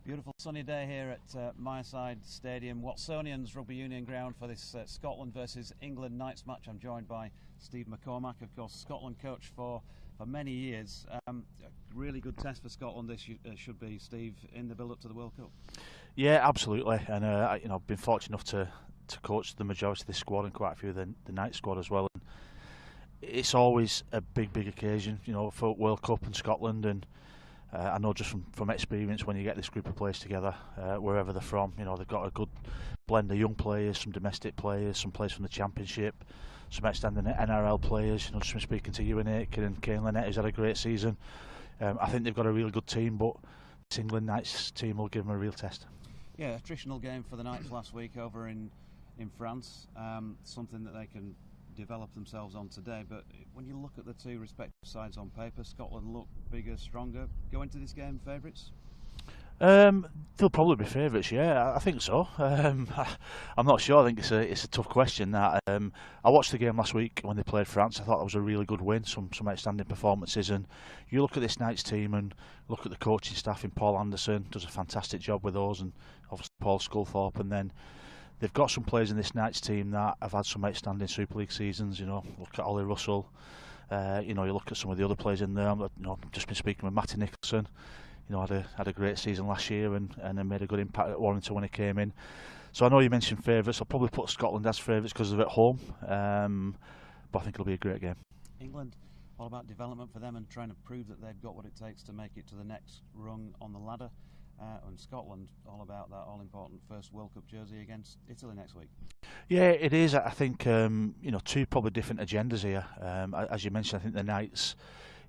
Beautiful sunny day here at Myrside Stadium, Watsonians Rugby Union ground for this Scotland versus England Knights match. I'm joined by Steve McCormack, of course, Scotland coach for many years. A really good test for Scotland this should be, Steve, in the build-up to the World Cup. Yeah, absolutely, and I've been fortunate enough to coach the majority of this squad and quite a few of the night squad as well. And it's always a big occasion, for World Cup and Scotland. And I know just from experience, when you get this group of players together, wherever they're from, they've got a good blend of young players, some domestic players, some players from the Championship, some outstanding NRL players. Just from speaking to you and Aiken and Kane Lynette, who's had a great season. I think they've got a really good team, but this England Knights team will give them a real test. Yeah, a traditional game for the Knights last week over in France, something that they can develop themselves on today. But when you look at the two respective sides on paper, Scotland look bigger, stronger. Go into this game favourites? They'll probably be favourites, yeah, I think so. I'm not sure. I think it's a tough question. That I watched the game last week when they played France. I thought that was a really good win, some outstanding performances. And you look at this Knights team and look at the coaching staff in Paul Anderson, does a fantastic job with those, and obviously Paul Sculthorpe. And then they've got some players in this Knights team that have had some outstanding Super League seasons. Look at Ollie Russell. You look at some of the other players in there. I've just been speaking with Matty Nicholson. Had a great season last year and made a good impact at Warrington when he came in. So I know you mentioned favourites. I'll probably put Scotland as favourites because they're at home. But I think it'll be a great game. England, all about development for them and trying to prove that they've got what it takes to make it to the next rung on the ladder. And Scotland, all about that all-important first World Cup jersey against Italy next week. Yeah, it is. I think two probably different agendas here. As you mentioned, I think the Knights,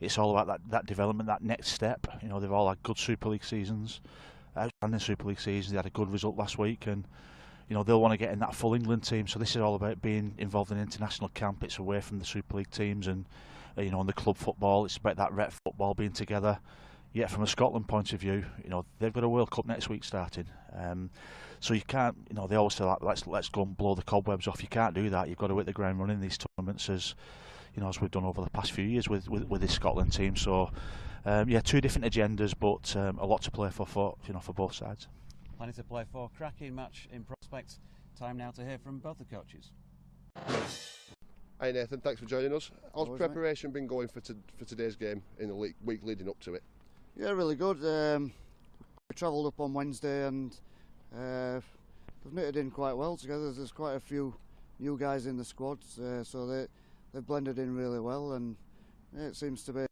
it's all about that development, that next step. They've all had good Super League seasons, outstanding Super League seasons. They had a good result last week, and they'll want to get in that full England team. So this is all about being involved in international camp. It's away from the Super League teams and and the club football. It's about that rep football being together. Yet from a Scotland point of view, they've got a World Cup next week starting. So you can't, they always say, let's go and blow the cobwebs off. You can't do that. You've got to hit the ground running these tournaments as we've done over the past few years with this Scotland team. So two different agendas, but a lot to play for both sides. Plenty to play for. Cracking match in prospect. Time now to hear from both the coaches. Hi Nathan, thanks for joining us. How's preparation been going for today's game in the week leading up to it? Yeah, really good. We travelled up on Wednesday and we've knitted in quite well together. There's quite a few new guys in the squad, so they've blended in really well, and it seems to be,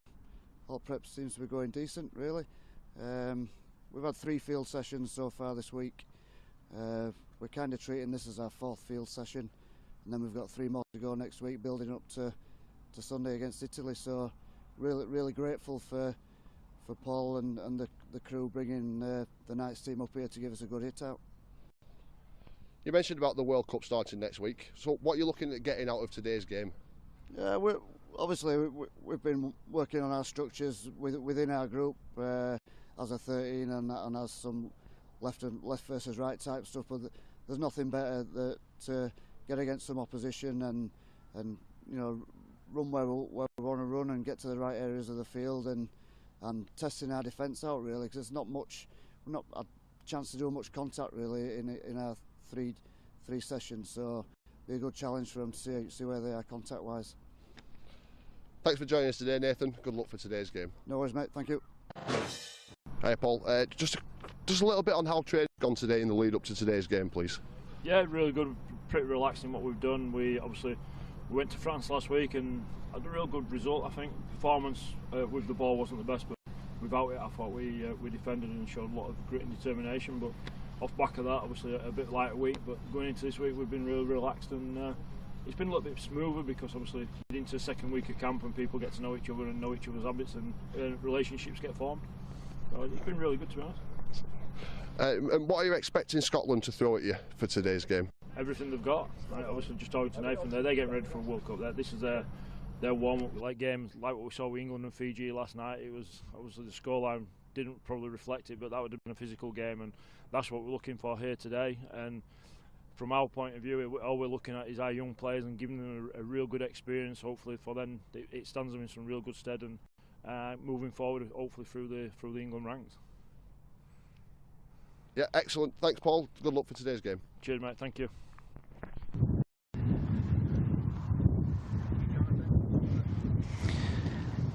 all prep seems to be going decent really. We've had 3 field sessions so far this week. We're kind of treating this as our 4th field session, and then we've got 3 more to go next week, building up to Sunday against Italy. So really grateful for Paul and the crew bringing the Knights team up here to give us a good hit out. You mentioned about the World Cup starting next week. So what are you looking at getting out of today's game? Yeah, we've been working on our structures within our group as a 13 and as some left versus right type stuff. But there's nothing better to get against some opposition and run where we want to run and get to the right areas of the field and testing our defence out really, because we've not had a chance to do much contact really in our three sessions. So be a good challenge for them to see where they are contact wise. Thanks for joining us today, Nathan. Good luck for today's game. No worries, mate. Thank you. Hi Paul. Just a little bit on how training's gone today in the lead up to today's game, please. Yeah, really good. Pretty relaxed in what we've done. We went to France last week and had a real good result. I think performance with the ball wasn't the best, but without it I thought we defended and showed a lot of grit and determination. But off back of that, obviously a bit lighter week, but going into this week we've been really relaxed, and it's been a little bit smoother because obviously into the second week of camp and people get to know each other and know each other's habits, and relationships get formed. So it's been really good, to be honest. And what are you expecting Scotland to throw at you for today's game? Everything they've got. Right, obviously, just talking to Nathan, they're getting ready for a World Cup. This is their warm-up like game, like what we saw with England and Fiji last night. It was obviously the scoreline didn't probably reflect it, but that would have been a physical game, and that's what we're looking for here today. And from our point of view, all we're looking at is our young players and giving them a real good experience. Hopefully, for them, it stands them in some real good stead, and moving forward, hopefully through the England ranks. Yeah, excellent. Thanks, Paul. Good luck for today's game. Cheers, mate. Thank you.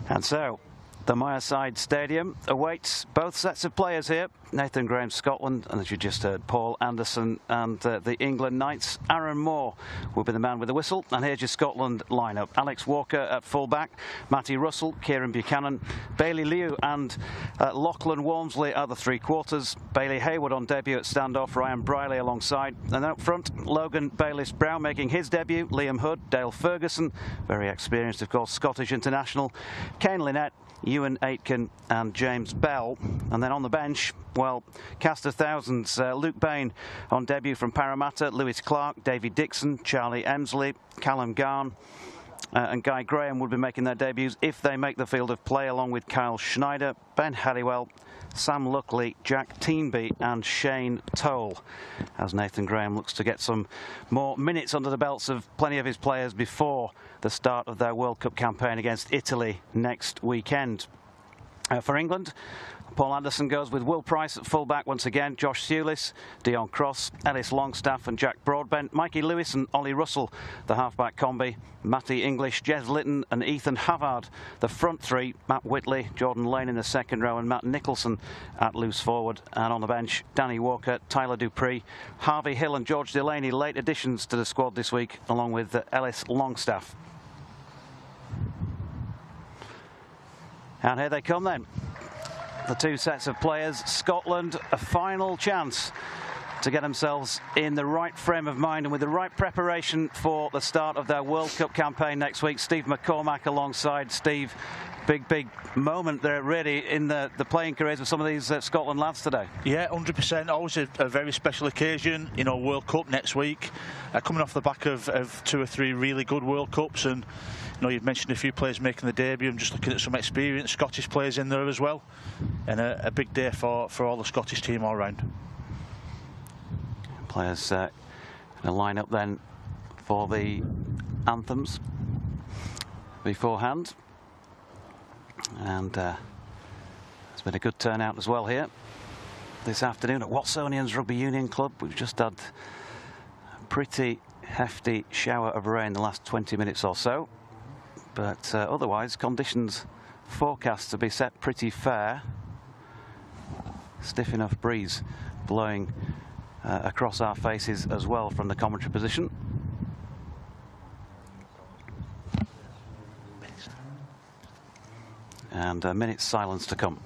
And so, the Mireside Stadium awaits both sets of players here. Nathan Graham, Scotland, and as you just heard, Paul Anderson and the England Knights. Aaron Moore will be the man with the whistle. And here's your Scotland lineup. Alex Walker at full-back, Matty Russell, Kieran Buchanan, Bailey Liu and Lachlan Walmsley at the three-quarters. Bailey Hayward on debut at standoff, Ryan Briley alongside. And up front, Logan Bayliss-Brown making his debut, Liam Hood, Dale Ferguson, very experienced, of course, Scottish international, Kane Lynette, Ewan Aitken and James Bell. And then on the bench, well, cast of thousands, Luke Bain on debut from Parramatta, Lewis Clark, Davy Dixon, Charlie Emsley, Callum Garn and Guy Graham would be making their debuts if they make the field of play, along with Kyle Schneider, Ben Halliwell, Sam Luckley, Jack Teenby and Shane Toll, as Nathan Graham looks to get some more minutes under the belts of plenty of his players before the start of their World Cup campaign against Italy next weekend. For England, Paul Anderson goes with Will Price at full-back once again, Josh Sewlis, Dion Cross, Ellis Longstaff and Jack Broadbent, Mikey Lewis and Ollie Russell, the half-back combi, Matty English, Jez Litton and Ethan Havard, the front three, Matt Whitley, Jordan Lane in the second row and Matt Nicholson at loose forward. And on the bench, Danny Walker, Tyler Dupree, Harvey Hill and George Delaney, late additions to the squad this week, along with Ellis Longstaff. And here they come then, the two sets of players. Scotland, a final chance to get themselves in the right frame of mind and with the right preparation for the start of their World Cup campaign next week. Steve McCormack alongside Steve. Big moment there really in the playing careers of some of these Scotland lads today. Yeah, 100%. Always a very special occasion, you know, World Cup next week. Coming off the back of 2 or 3 really good World Cups, and you know, you've mentioned a few players making the debut. I'm just looking at some experienced Scottish players in there as well, and a big day for all the Scottish team all round. Players in a line-up then for the anthems beforehand. And it's been a good turnout as well here this afternoon at Watsonians Rugby Union Club. We've just had a pretty hefty shower of rain the last 20 minutes or so, but otherwise conditions forecast to be set pretty fair. Stiff enough breeze blowing across our faces as well from the commentary position. And a minute's silence to come.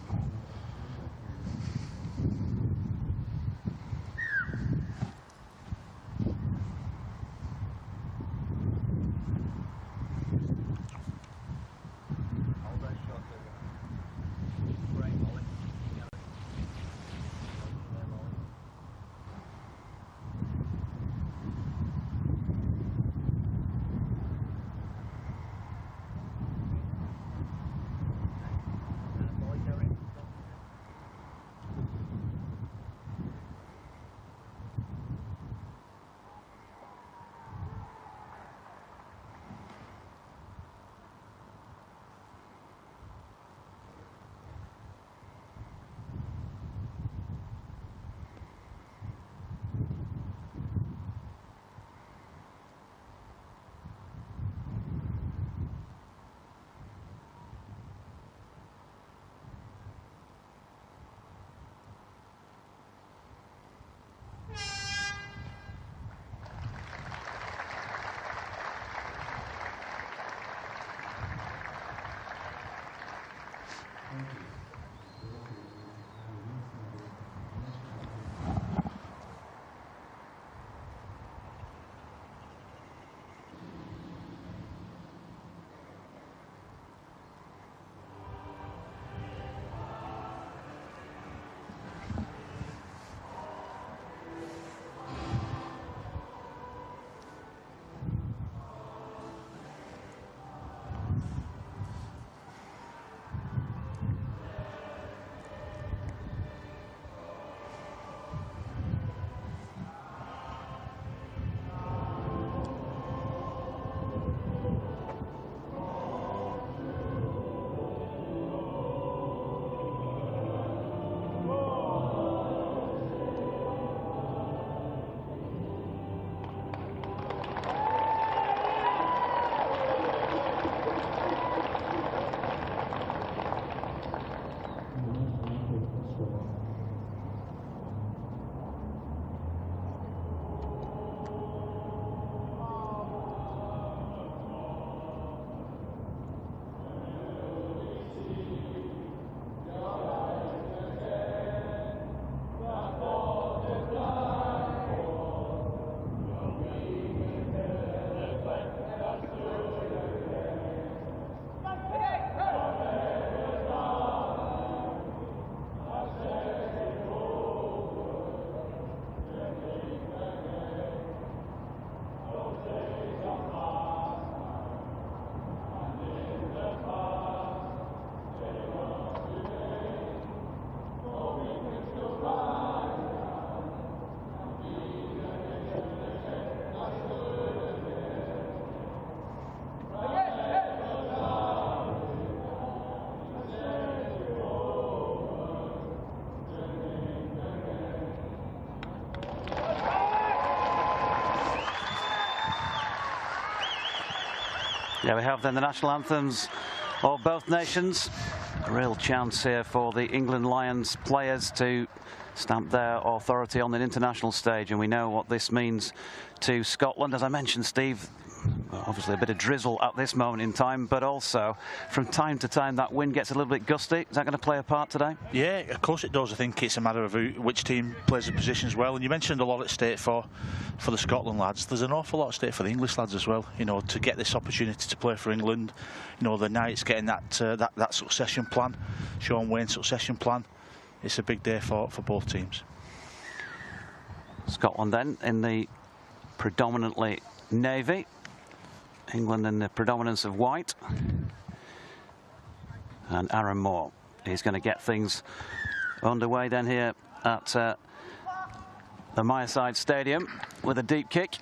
Yeah, we have then the national anthems of both nations. A real chance here for the England Lions players to stamp their authority on the international stage, and we know what this means to Scotland. As I mentioned, Steve, obviously a bit of drizzle at this moment in time, but also from time to time that wind gets a little bit gusty. Is that going to play a part today? Yeah, of course it does. I think it's a matter of which team plays the positions well, and you mentioned a lot at stake for the Scotland lads. There's an awful lot at stake for the English lads as well, you know, to get this opportunity to play for England. You know, the Knights getting that succession plan, Sean Wayne's succession plan. It's a big day for both teams. Scotland then in the predominantly navy, England in the predominance of white, and Aaron Moore is going to get things underway then here at the Mireside Stadium with a deep kick.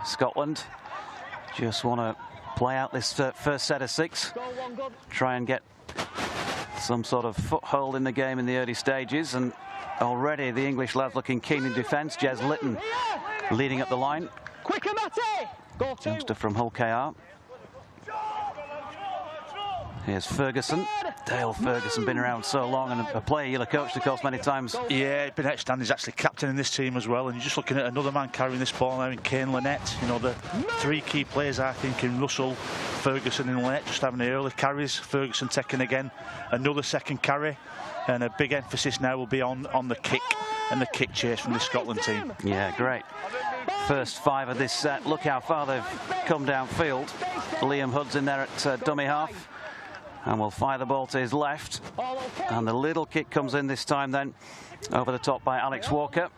Scotland just want to play out this first set of 6, try and get some sort of foothold in the game in the early stages, and already the English lads looking keen in defence. Jez Litton leading up the line. Quicker, Matty! Youngster from Hull KR. Here's Ferguson. Dale Ferguson, been around so long, and a player you'll have coached, of course, many times. Yeah, been outstanding. He's actually captain in this team as well, and you're just looking at another man carrying this ball now in Kane Lynette. You know, the 3 key players, I think, in Russell, Ferguson and Lynette, just having the early carries. Ferguson taking again another second carry, and a big emphasis now will be on the kick and the kick chase from the Scotland team. Yeah, great. First 5 of this set. Look how far they've come downfield. Liam Hood's in there at dummy half, and will fire the ball to his left, and the little kick comes in this time then over the top by Alex Walker.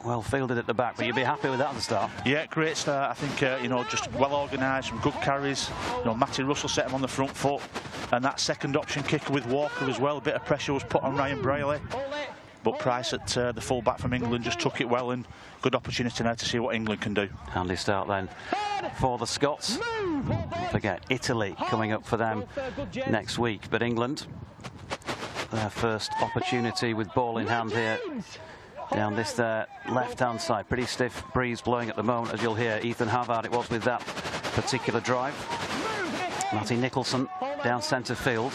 Well fielded at the back, but you'd be happy with that at the start. Yeah, great start. I think you know, just well organised, some good carries. You know, Matty Russell set him on the front foot, and that second option kicker with Walker as well. A bit of pressure was put on Ryan Brierley, but Price at the full back from England just took it well, and good opportunity now to see what England can do. Handy start then for the Scots. Don't forget Italy coming up for them next week, but England, their first opportunity with ball in hand here down this left-hand side. Pretty stiff breeze blowing at the moment, as you'll hear. Ethan Havard it was with that particular drive. Matty Nicholson down centre field.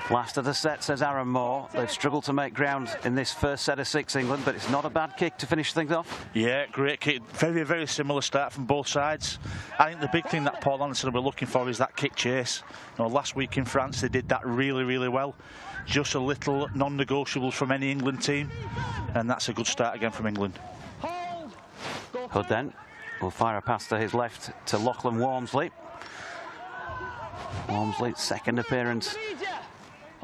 Last of the set, says Aaron Moore. They've struggled to make ground in this first set of 6, England, but it's not a bad kick to finish things off. Yeah, great kick. Very, very similar start from both sides. I think the big thing that Paul Anderson will be looking for is that kick chase. You know, last week in France, they did that really, really well. Just a little non-negotiables from any England team, and that's a good start again from England. Hood then will fire a pass to his left to Lachlan Walmsley. Walmsley's second appearance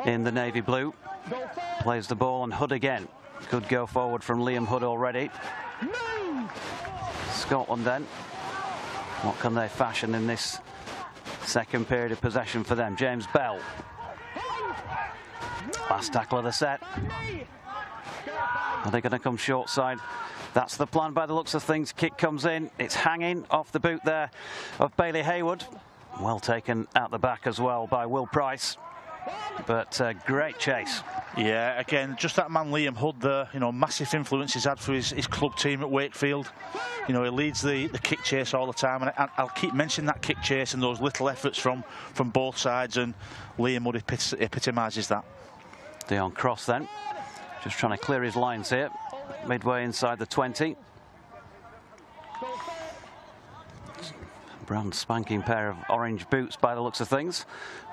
in the navy blue. Plays the ball, and Hood again. Good go forward from Liam Hood already. Scotland then. What can they fashion in this second period of possession for them? James Bell. Last tackle of the set. Are they going to come short side? That's the plan by the looks of things. Kick comes in. It's hanging off the boot there of Bailey Hayward. Well taken out the back as well by Will Price. But great chase. Yeah, again, just that man Liam Hood there, you know, massive influence he's had for his club team at Wakefield. You know, he leads the kick chase all the time, and I'll keep mentioning that kick chase and those little efforts from both sides, and Liam Hood epitomises that. Dion Cross then, just trying to clear his lines here, midway inside the 20. Brand spanking pair of orange boots by the looks of things,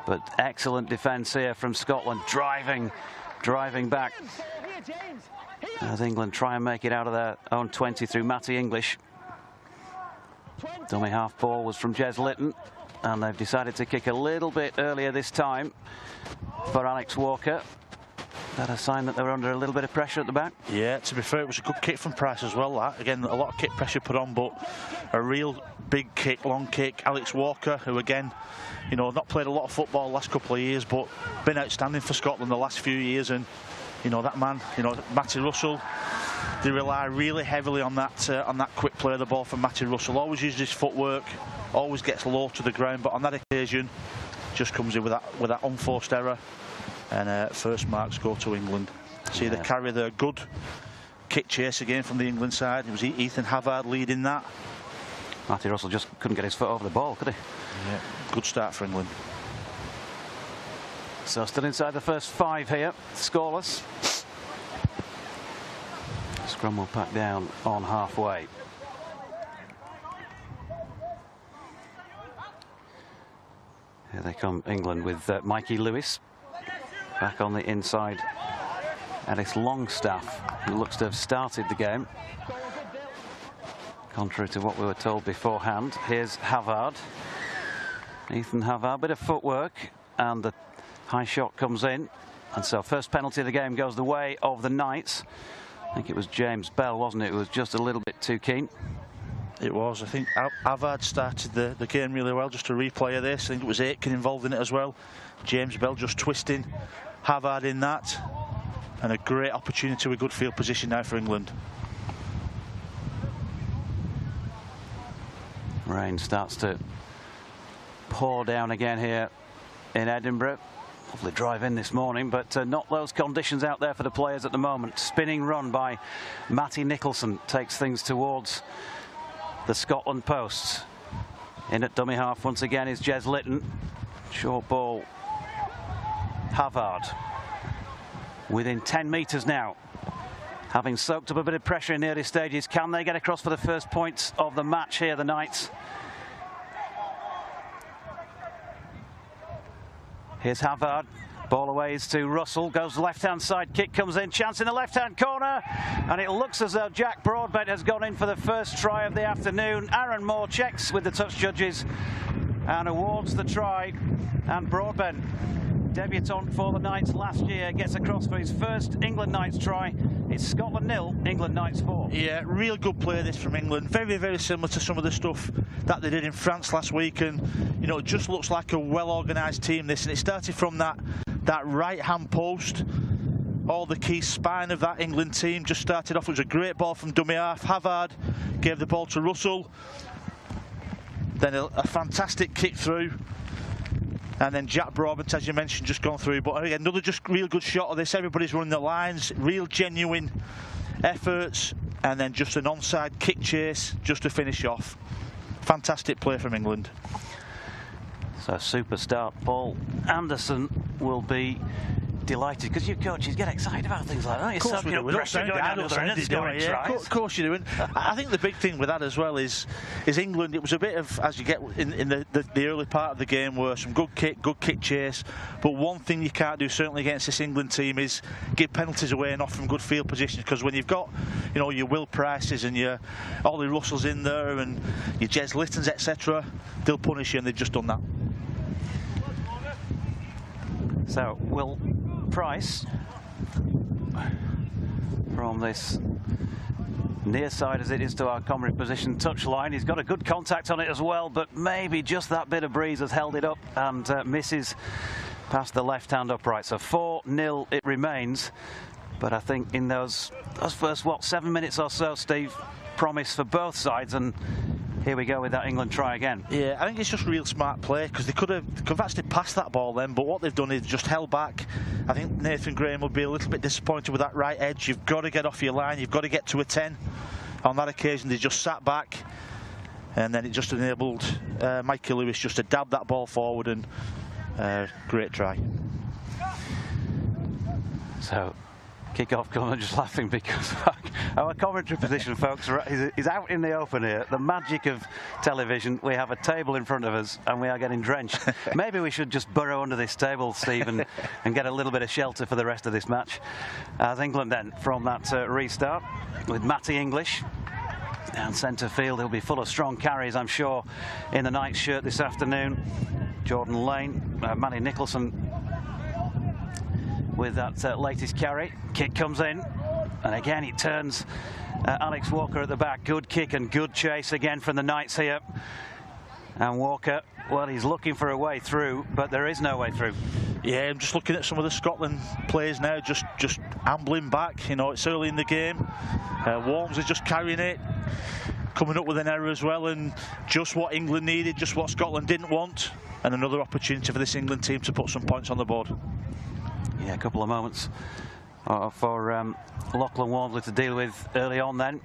but excellent defence here from Scotland, driving back as England try and make it out of their own 20 through Matty English. Dummy half ball was from Jez Litton, and they've decided to kick a little bit earlier this time for Alex Walker. That a sign that they were under a little bit of pressure at the back? Yeah, to be fair, it was a good kick from Price as well. That again, a lot of kick pressure put on, but a real big kick, long kick. Alex Walker, who again, you know, not played a lot of football the last couple of years, but been outstanding for Scotland the last few years. And you know, that man, you know, Matty Russell, they rely really heavily on that quick play of the ball from Matty Russell. Always uses his footwork, always gets low to the ground, but on that occasion, just comes in with that unforced error. And first marks go to England. See, they carry the good kick chase again from the England side. It was Ethan Havard leading that. Matty Russell just couldn't get his foot over the ball, could he? Yeah, good start for England. So still inside the first 5 here, scoreless. Scrum will pack down on halfway. Here they come, England, with Mikey Lewis back on the inside. Alex Longstaff, who looks to have started the game, contrary to what we were told beforehand. Here's Havard, Ethan Havard, bit of footwork, and the high shot comes in. And so first penalty of the game goes the way of the Knights. I think it was James Bell, wasn't it? Who was just a little bit too keen. It was. I think Havard started the game really well. Just a replay of this. I think it was Aitken involved in it as well. James Bell just twisting Havard in that. And a great opportunity with good field position now for England. Rain starts to pour down again here in Edinburgh. Lovely drive in this morning, but not those conditions out there for the players at the moment. Spinning run by Matty Nicholson takes things towards the Scotland posts. In at dummy half once again is Jez Litton. Short ball. Havard within 10 metres now. Having soaked up a bit of pressure in the early stages, can they get across for the first points of the match here, the Knights? Here's Havard. Ball away is to Russell. Goes left-hand side. Kick comes in. Chance in the left-hand corner. And it looks as though Jack Broadbent has gone in for the first try of the afternoon. Aaron Moore checks with the touch judges and awards the try. And Broadbent, debutant for the Knights last year, gets across for his first England Knights try. It's Scotland 0, England Knights 4. Yeah, real good play this from England. Very, very similar to some of the stuff that they did in France last week. And, you know, it just looks like a well-organised team, this. And it started from that right-hand post. All the key spine of that England team just started off. It was a great ball from dummy half. Havard gave the ball to Russell. Then a fantastic kick through. And then Jack Broadbent, as you mentioned, just gone through. But again, another just real good shot of this. Everybody's running the lines, real genuine efforts. And then just an onside kick chase just to finish off. Fantastic play from England. So super start. Paul Anderson will be delighted, because you coaches get excited about things like that. Of course we do. Of course you do. And I think the big thing with that as well is England. It was a bit of, as you get in the early part of the game, were some good kick chase. But one thing you can't do, certainly against this England team, is give penalties away and off from good field positions. Because when you've got, you know, your Will Prices and your Ollie Russells in there and your Jez Littons, etc., they'll punish you, and they've just done that. So Will Price from this near side as it is to our comrade position touchline. He's got a good contact on it as well, but maybe just that bit of breeze has held it up and misses past the left-hand upright. So 4-0 it remains. But I think in those first, 7 minutes or so, Steve, promise for both sides, and here we go with that England try again. Yeah, I think it's just real smart play, because they could have actually passed that ball then, but what they've done is just held back. I think Nathan Graham will be a little bit disappointed with that right edge. You've got to get off your line, you've got to get to a 10. On that occasion, they just sat back, and then it just enabled Mikey Lewis just to dab that ball forward, and great try. So kick-off corner, just laughing because our commentary position, folks, is out in the open here. The magic of television. We have a table in front of us and we are getting drenched. Maybe we should just burrow under this table, Steve, and get a little bit of shelter for the rest of this match. As England then, from that restart, with Matty English down centre field. He'll be full of strong carries, I'm sure, in the Knights shirt this afternoon. Jordan Lane, Matty Nicholson with that latest carry. Kick comes in, and again it turns Alex Walker at the back. Good kick and good chase again from the Knights here. And Walker, well, he's looking for a way through, but there is no way through. Yeah, I'm just looking at some of the Scotland players now, just ambling back. You know, it's early in the game. Worms is just carrying it, coming up with an error as well, and just what England needed, just what Scotland didn't want, and another opportunity for this England team to put some points on the board. Yeah, a couple of moments for Lachlan Walmsley to deal with early on then.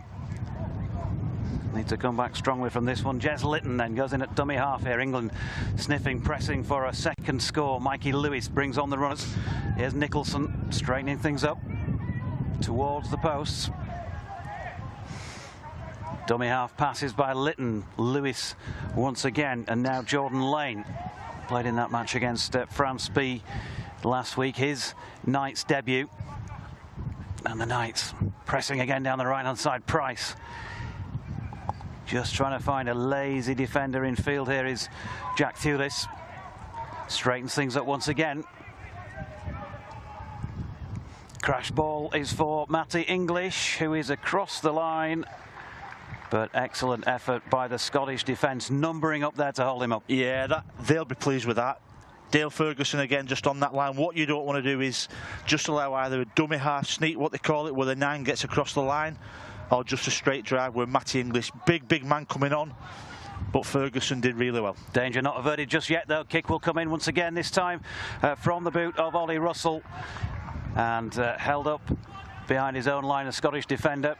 Need to come back strongly from this one. Jez Litton then goes in at dummy half here. England sniffing, pressing for a second score. Mikey Lewis brings on the runners. Here's Nicholson straightening things up towards the posts. Dummy half passes by Litton. Lewis once again, and now Jordan Lane. Played in that match against France B last week. His Knights debut. And the Knights pressing again down the right-hand side. Price just trying to find a lazy defender in field. Here is Jack Thewlis. Straightens things up once again. Crash ball is for Matty English, who is across the line. But excellent effort by the Scottish defence, numbering up there to hold him up. Yeah, they'll be pleased with that. Dale Ferguson again just on that line. What you don't want to do is just allow either a dummy half sneak, what they call it, where the 9 gets across the line, or just a straight drive where Matty English, big man coming on. But Ferguson did really well. Danger not averted just yet, though. Kick will come in once again, this time from the boot of Ollie Russell. And held up behind his own line, a Scottish defender.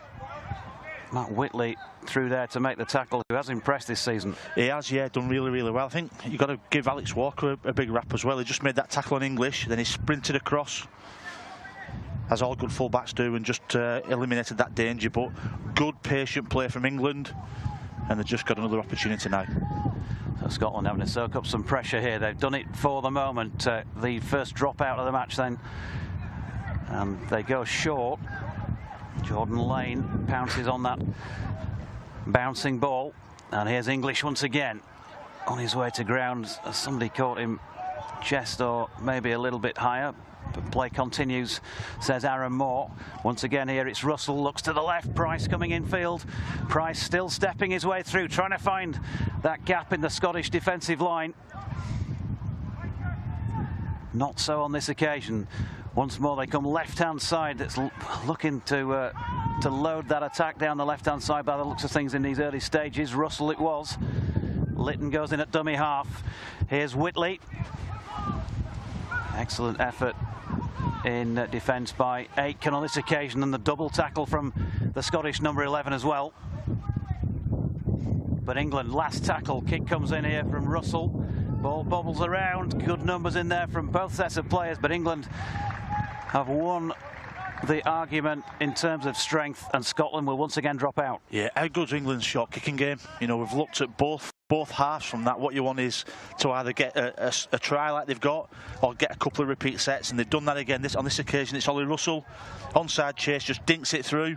Matt Whitley through there to make the tackle, who has impressed this season. He has, yeah, done really well. I think you've got to give Alex Walker a big rap as well. He just made that tackle on English, then he sprinted across, as all good fullbacks do, and just eliminated that danger. But good, patient play from England, and they've just got another opportunity now. So Scotland having to soak up some pressure here. They've done it for the moment. The first drop out of the match then, and they go short. Jordan Lane pounces on that bouncing ball, and here's English once again on his way to ground. Somebody caught him chest or maybe a little bit higher, but play continues, says Aaron Moore. Once again here it's Russell, looks to the left, Price coming in field. Price still stepping his way through, trying to find that gap in the Scottish defensive line. Not so on this occasion. Once more they come left-hand side. That's looking to load that attack down the left-hand side by the looks of things in these early stages. Russell it was. Litton goes in at dummy half. Here's Whitley. Excellent effort in defence by Aitken on this occasion, and the double tackle from the Scottish number 11 as well. But England, last tackle. Kick comes in here from Russell. Ball bobbles around. Good numbers in there from both sets of players, but England have won the argument in terms of strength, and Scotland will once again drop out. Yeah, how good's England's shot kicking game? You know, we've looked at both halves from that. What you want is to either get a try like they've got, or get a couple of repeat sets, and they've done that again. On this occasion, it's Ollie Russell, onside chase, just dinks it through.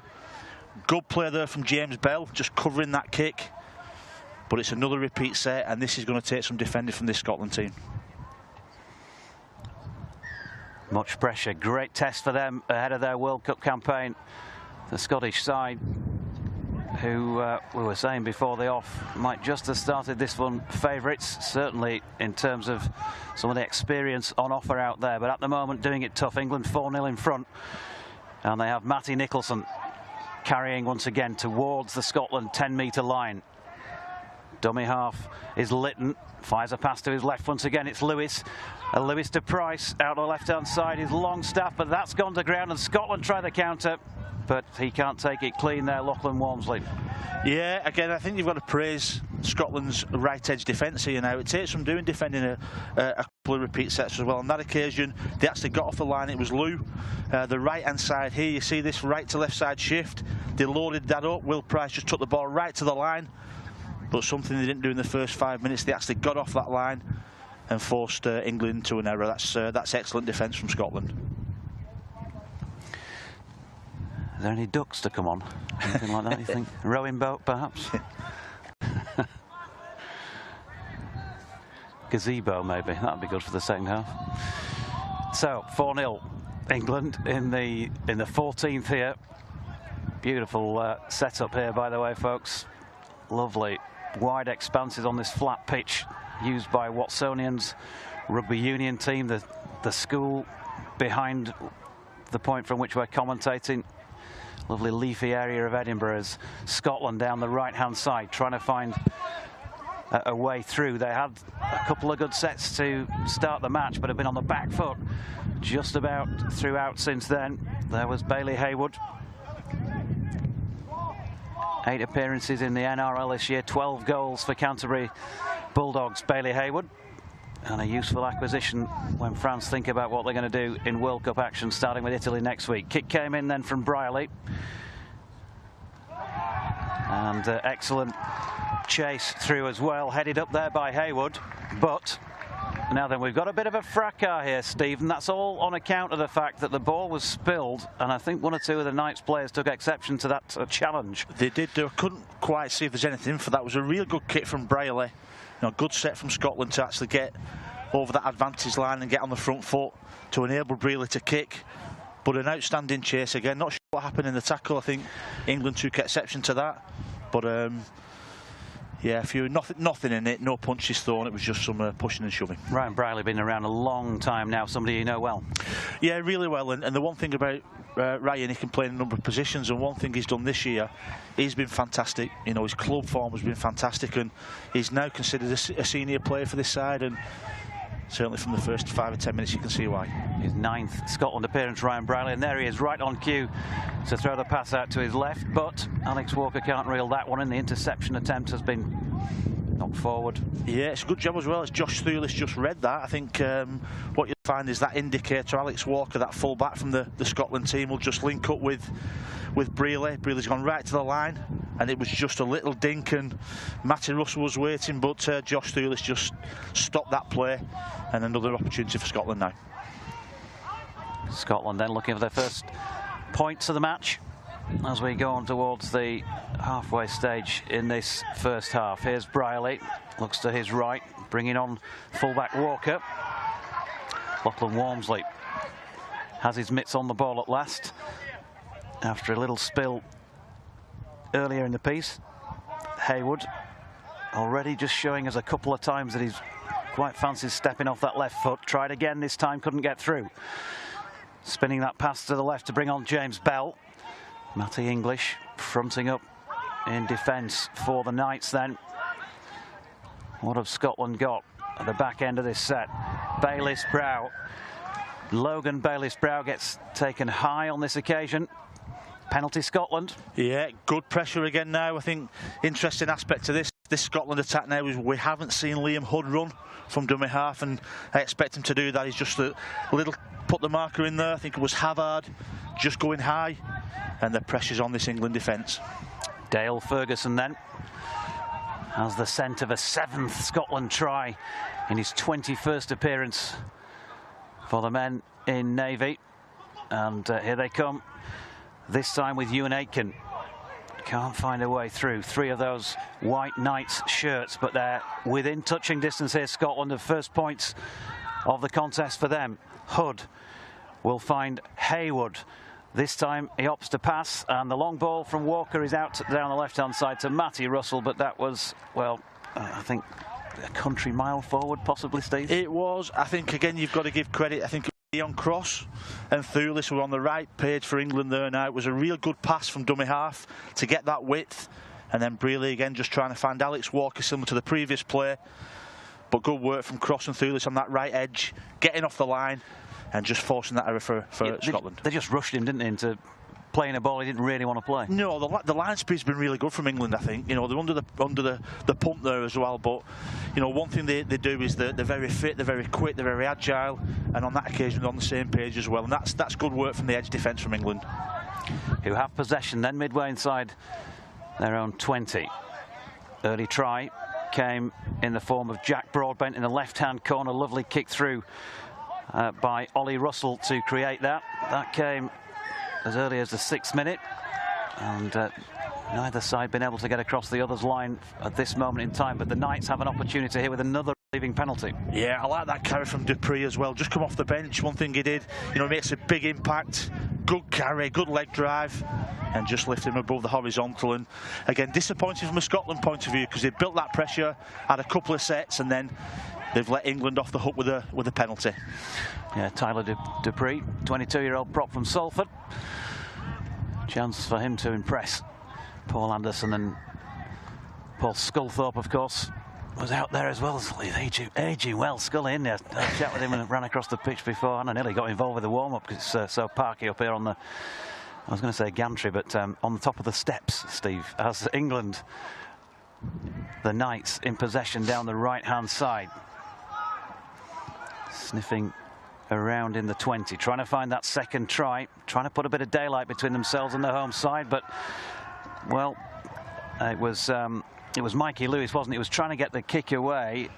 Good play there from James Bell, just covering that kick. But it's another repeat set, and this is going to take some defending from this Scotland team. Much pressure, great test for them ahead of their World Cup campaign. The Scottish side, who we were saying before the off, might just have started this one favourites, certainly in terms of some of the experience on offer out there. But at the moment, doing it tough. England 4-0 in front. And they have Matty Nicholson carrying once again towards the Scotland 10-metre line. Dummy half is Litton, fires a pass to his left once again. It's Lewis. Lewis to Price out on the left-hand side is Longstaff, but that's gone to ground, and Scotland try the counter, but he can't take it clean there, Lachlan Walmsley. Yeah, again, I think you've got to praise Scotland's right-edge defence here now. It takes some doing defending a couple of repeat sets as well. On that occasion, they actually got off the line. It was Lou. The right-hand side here, you see this right-to-left side shift. They loaded that up. Will Price just took the ball right to the line. But something they didn't do in the first 5 minutes, they actually got off that line and forced England into an error. That's excellent defence from Scotland. Are there any ducks to come on? Anything like that, you think? Rowing boat, perhaps? Gazebo, maybe. That would be good for the second half. So, 4-0 England in the 14th here. Beautiful setup here, by the way, folks. Lovely wide expanses on this flat pitch used by Watsonians rugby union team, the school behind the point from which we're commentating. Lovely leafy area of Edinburgh as Scotland down the right-hand side trying to find a way through. They had a couple of good sets to start the match, but have been on the back foot just about throughout since then. There was Bailey Haywood. 8 appearances in the NRL this year, 12 goals for Canterbury Bulldogs, Bailey Hayward. And a useful acquisition when France think about what they're going to do in World Cup action, starting with Italy next week. Kick came in then from Brierley. And excellent chase through as well, headed up there by Hayward. But now then, we've got a bit of a fracas here, Steve, and that's all on account of the fact that the ball was spilled, and I think 1 or 2 of the Knights players took exception to that challenge. They did. I couldn't quite see if there's anything for that. It was a real good kick from Brierley. Good set from Scotland to actually get over that advantage line and get on the front foot to enable Brierley to kick. But an outstanding chase again. Not sure what happened in the tackle. I think England took exception to that. But yeah, nothing in it. No punches thrown. It was just some pushing and shoving. Ryan Brierley been around a long time now. Somebody you know well. Yeah, really well. And the one thing about Ryan, he can play in a number of positions, and one thing he's done this year, he's been fantastic. His club form has been fantastic, and he's now considered a senior player for this side, and certainly from the first 5 or 10 minutes you can see why. His 9th Scotland appearance, Ryan Brierley, and there he is right on cue to throw the pass out to his left, but Alex Walker can't reel that one in. The interception attempt has been knocked forward. Yeah, it's a good job as well as Josh Thulis just read that. I think what you'll find is that indicator, Alex Walker, that full back from the Scotland team, will just link up with Brierley. Brierley's gone right to the line, and it was just a little dink, and Matty Russell was waiting, but Josh Thulis just stopped that play, and another opportunity for Scotland now. Scotland then looking for their first points of the match as we go on towards the halfway stage in this first half. Here's Brierley, looks to his right, bringing on fullback Walker. Lachlan Walmsley has his mitts on the ball at last after a little spill earlier in the piece. Hayward already just showing us a couple of times that he's quite fancies stepping off that left foot. Tried again this time, couldn't get through. Spinning that pass to the left to bring on James Bell. Matty English fronting up in defence for the Knights then. What have Scotland got at the back end of this set? Bayliss-Brow. Logan Bayliss-Brow gets taken high on this occasion. Penalty Scotland. Yeah, good pressure again now. I think interesting aspect to this Scotland attack now is we haven't seen Liam Hood run from dummy half, and I expect him to do that. He's just a little put the marker in there. I think it was Havard just going high, and the pressure's on this England defence. Dale Ferguson then has the scent of a 7th Scotland try in his 21st appearance for the men in Navy, and here they come, this time with Ewan Aitken. Can't find a way through 3 of those white Knights shirts, but they're within touching distance here, Scotland, of first points of the contest for them. Hood will find Hayward. This time he opts to pass, and the long ball from Walker is out down the left-hand side to Matty Russell, but that was, well, I think a country mile forward, possibly, Steve? It was. I think, again, you've got to give credit. I think Leon Cross and Thulis were on the right page for England there now. It was a real good pass from dummy half to get that width, and then Brierley again just trying to find Alex Walker, similar to the previous play. But good work from Cross and Thulis on that right edge, getting off the line and just forcing that error for Scotland. They just rushed him, didn't they, into playing a ball he didn't really want to play. No, the line speed's been really good from England, I think. They're under the pump there as well, but one thing they do is they're very fit, they're very quick, they're very agile, and on that occasion they're on the same page as well, and that's good work from the edge defence from England. Who have possession then midway inside their own 20. Early try came in the form of Jack Broadbent in the left-hand corner. Lovely kick through by Ollie Russell to create that. That came as early as the 6th minute, and neither side been able to get across the other's line at this moment in time, but the Knights have an opportunity here with another leaving penalty. Yeah, I like that carry from Dupree as well. Just come off the bench. One thing he did, makes a big impact. Good carry, good leg drive, and just lift him above the horizontal. And again, disappointing from a Scotland point of view, because they built that pressure, had a couple of sets, and then they've let England off the hook with a penalty. Yeah, Tyler Dupree, 22-year-old prop from Salford. Chance for him to impress Paul Anderson, and Paul Sculthorpe, of course, was out there as well. Aging well. Scully in there. I chat with him and ran across the pitch before, and I nearly got involved with the warm-up because it's so parky up here on I was going to say gantry, but on the top of the steps, Steve, as England, the Knights in possession down the right-hand side. Sniffing around in the 20, trying to find that second try, trying to put a bit of daylight between themselves and the home side, but, well, it was Mikey Lewis, wasn't it? He was trying to get the kick away.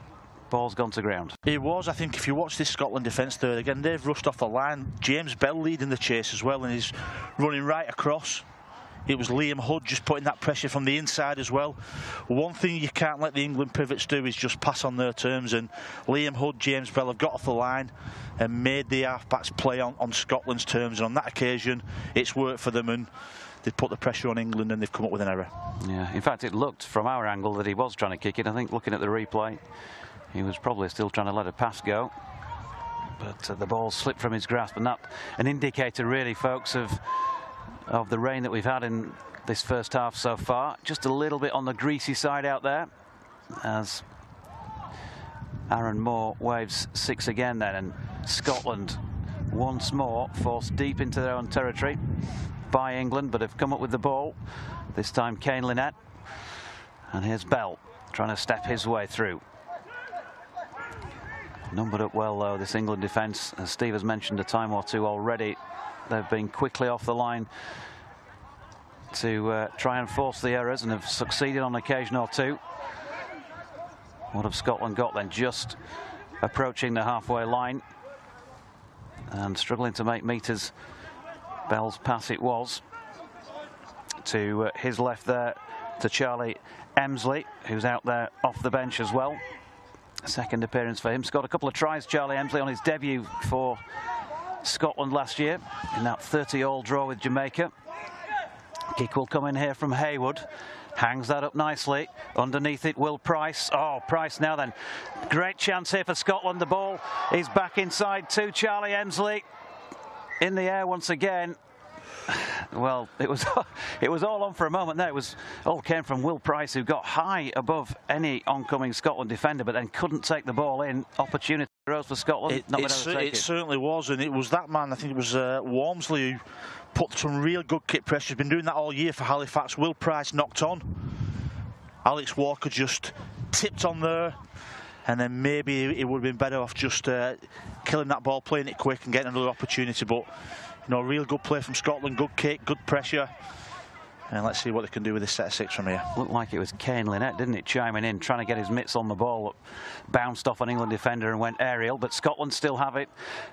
Ball's gone to ground. It was. I think if you watch this Scotland defence there, again, they've rushed off the line. James Bell leading the chase as well, and he's running right across. It was Liam Hood just putting that pressure from the inside as well. One thing you can't let the England pivots do is just pass on their terms, and Liam Hood, James Bell have got off the line and made the half-backs play on Scotland's terms, and on that occasion it's worked for them, and they've put the pressure on England and they've come up with an error. Yeah, in fact, it looked from our angle that he was trying to kick it. I think looking at the replay, he was probably still trying to let a pass go, but the ball slipped from his grasp, and that an indicator really, folks, of the rain that we've had in this first half so far. Just a little bit on the greasy side out there, as Aaron Moore waves 6 again then, and Scotland once more forced deep into their own territory by England, but have come up with the ball. This time Kane Lynette, and here's Bell trying to step his way through. Numbered up well though, this England defence, as Steve has mentioned a time or two already. They've been quickly off the line to try and force the errors, and have succeeded on occasion or two. What have Scotland got then? Just approaching the halfway line and struggling to make meters. Bell's pass it was to his left there to Charlie Emsley, who's out there off the bench as well. Second appearance for him. Scored a couple of tries, Charlie Emsley, on his debut for Scotland last year in that 30-all draw with Jamaica. Kick will come in here from Haywood. Hangs that up nicely. Underneath it, Will Price. Oh, Price now then. Great chance here for Scotland. The ball is back inside to Charlie Emsley. In the air once again. Well, it was all on for a moment there. It was all came from Will Price, who got high above any oncoming Scotland defender, but then couldn't take the ball in. Opportunity rose for Scotland. It certainly was, and it was that man, I think it was Walmsley, who put some real good kick pressure. He's been doing that all year for Halifax. Will Price knocked on. Alex Walker just tipped on there, and then maybe it would have been better off just killing that ball, playing it quick and getting another opportunity. But you know, real good play from Scotland, good kick, good pressure, and let's see what they can do with this set of 6 from here. Looked like it was Kane Lynette, didn't it, chiming in, trying to get his mitts on the ball. Bounced off an England defender and went aerial, but Scotland still have it,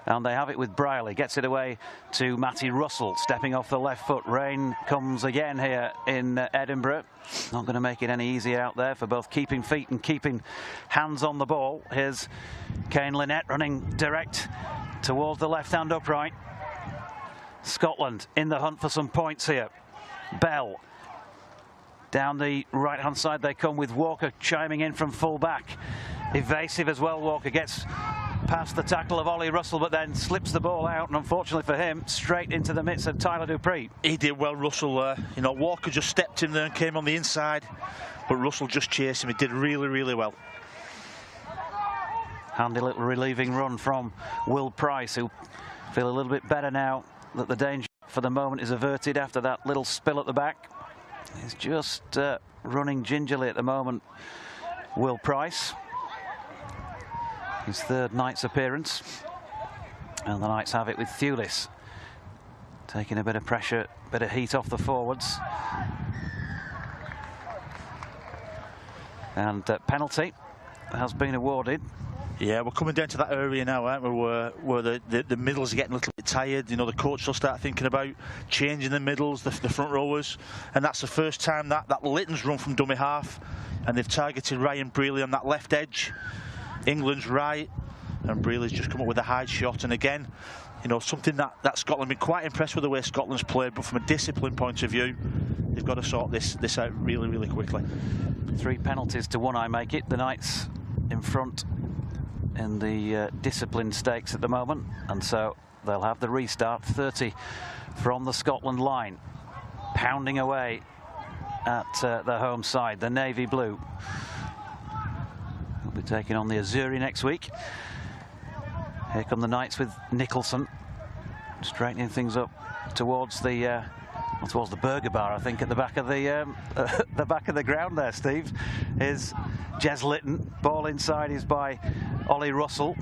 and they have it with Brierley. Gets it away to Matty Russell, stepping off the left foot. Rain comes again here in Edinburgh. Not going to make it any easier out there for both keeping feet and keeping hands on the ball. Here's Kane Lynette running direct towards the left-hand upright. Scotland in the hunt for some points here. Bell. Down the right-hand side they come, with Walker chiming in from full-back. Evasive as well, Walker gets past the tackle of Ollie Russell, but then slips the ball out, and unfortunately for him, straight into the midst of Tyler Dupree. He did well, Russell. You know, Walker just stepped in there and came on the inside, but Russell just chased him. He did really, really well. Handy little relieving run from Will Price, who feel a little bit better now that the danger for the moment is averted after that little spill at the back. He's just running gingerly at the moment, Will Price. His 3rd Knights appearance. And the Knights have it with Thewlis taking a bit of pressure, bit of heat off the forwards. And penalty has been awarded. Yeah, we're coming down to that area now, aren't we, where the middles are getting a little bit tired. You know, the coach will start thinking about changing the middles, the front rowers, and that's the first time that Litton's run from dummy half, and they've targeted Ryan Brealey on that left edge. England's right, and Brealey's just come up with a high shot, and again, you know, something that Scotland have been quite impressed with the way Scotland's played, but from a discipline point of view, they've got to sort this out really, really quickly. 3 penalties to 1, I make it. The Knights in front in the discipline stakes at the moment, and so they'll have the restart. 30 from the Scotland line, pounding away at the home side, the navy blue. We'll be taking on the Azzurri next week. Here come the Knights with Nicholson, straightening things up towards the Well, towards the burger bar, I think, at the back of the back of the ground there, Steve, is Jez Litton. Ball inside is by Ollie Russell.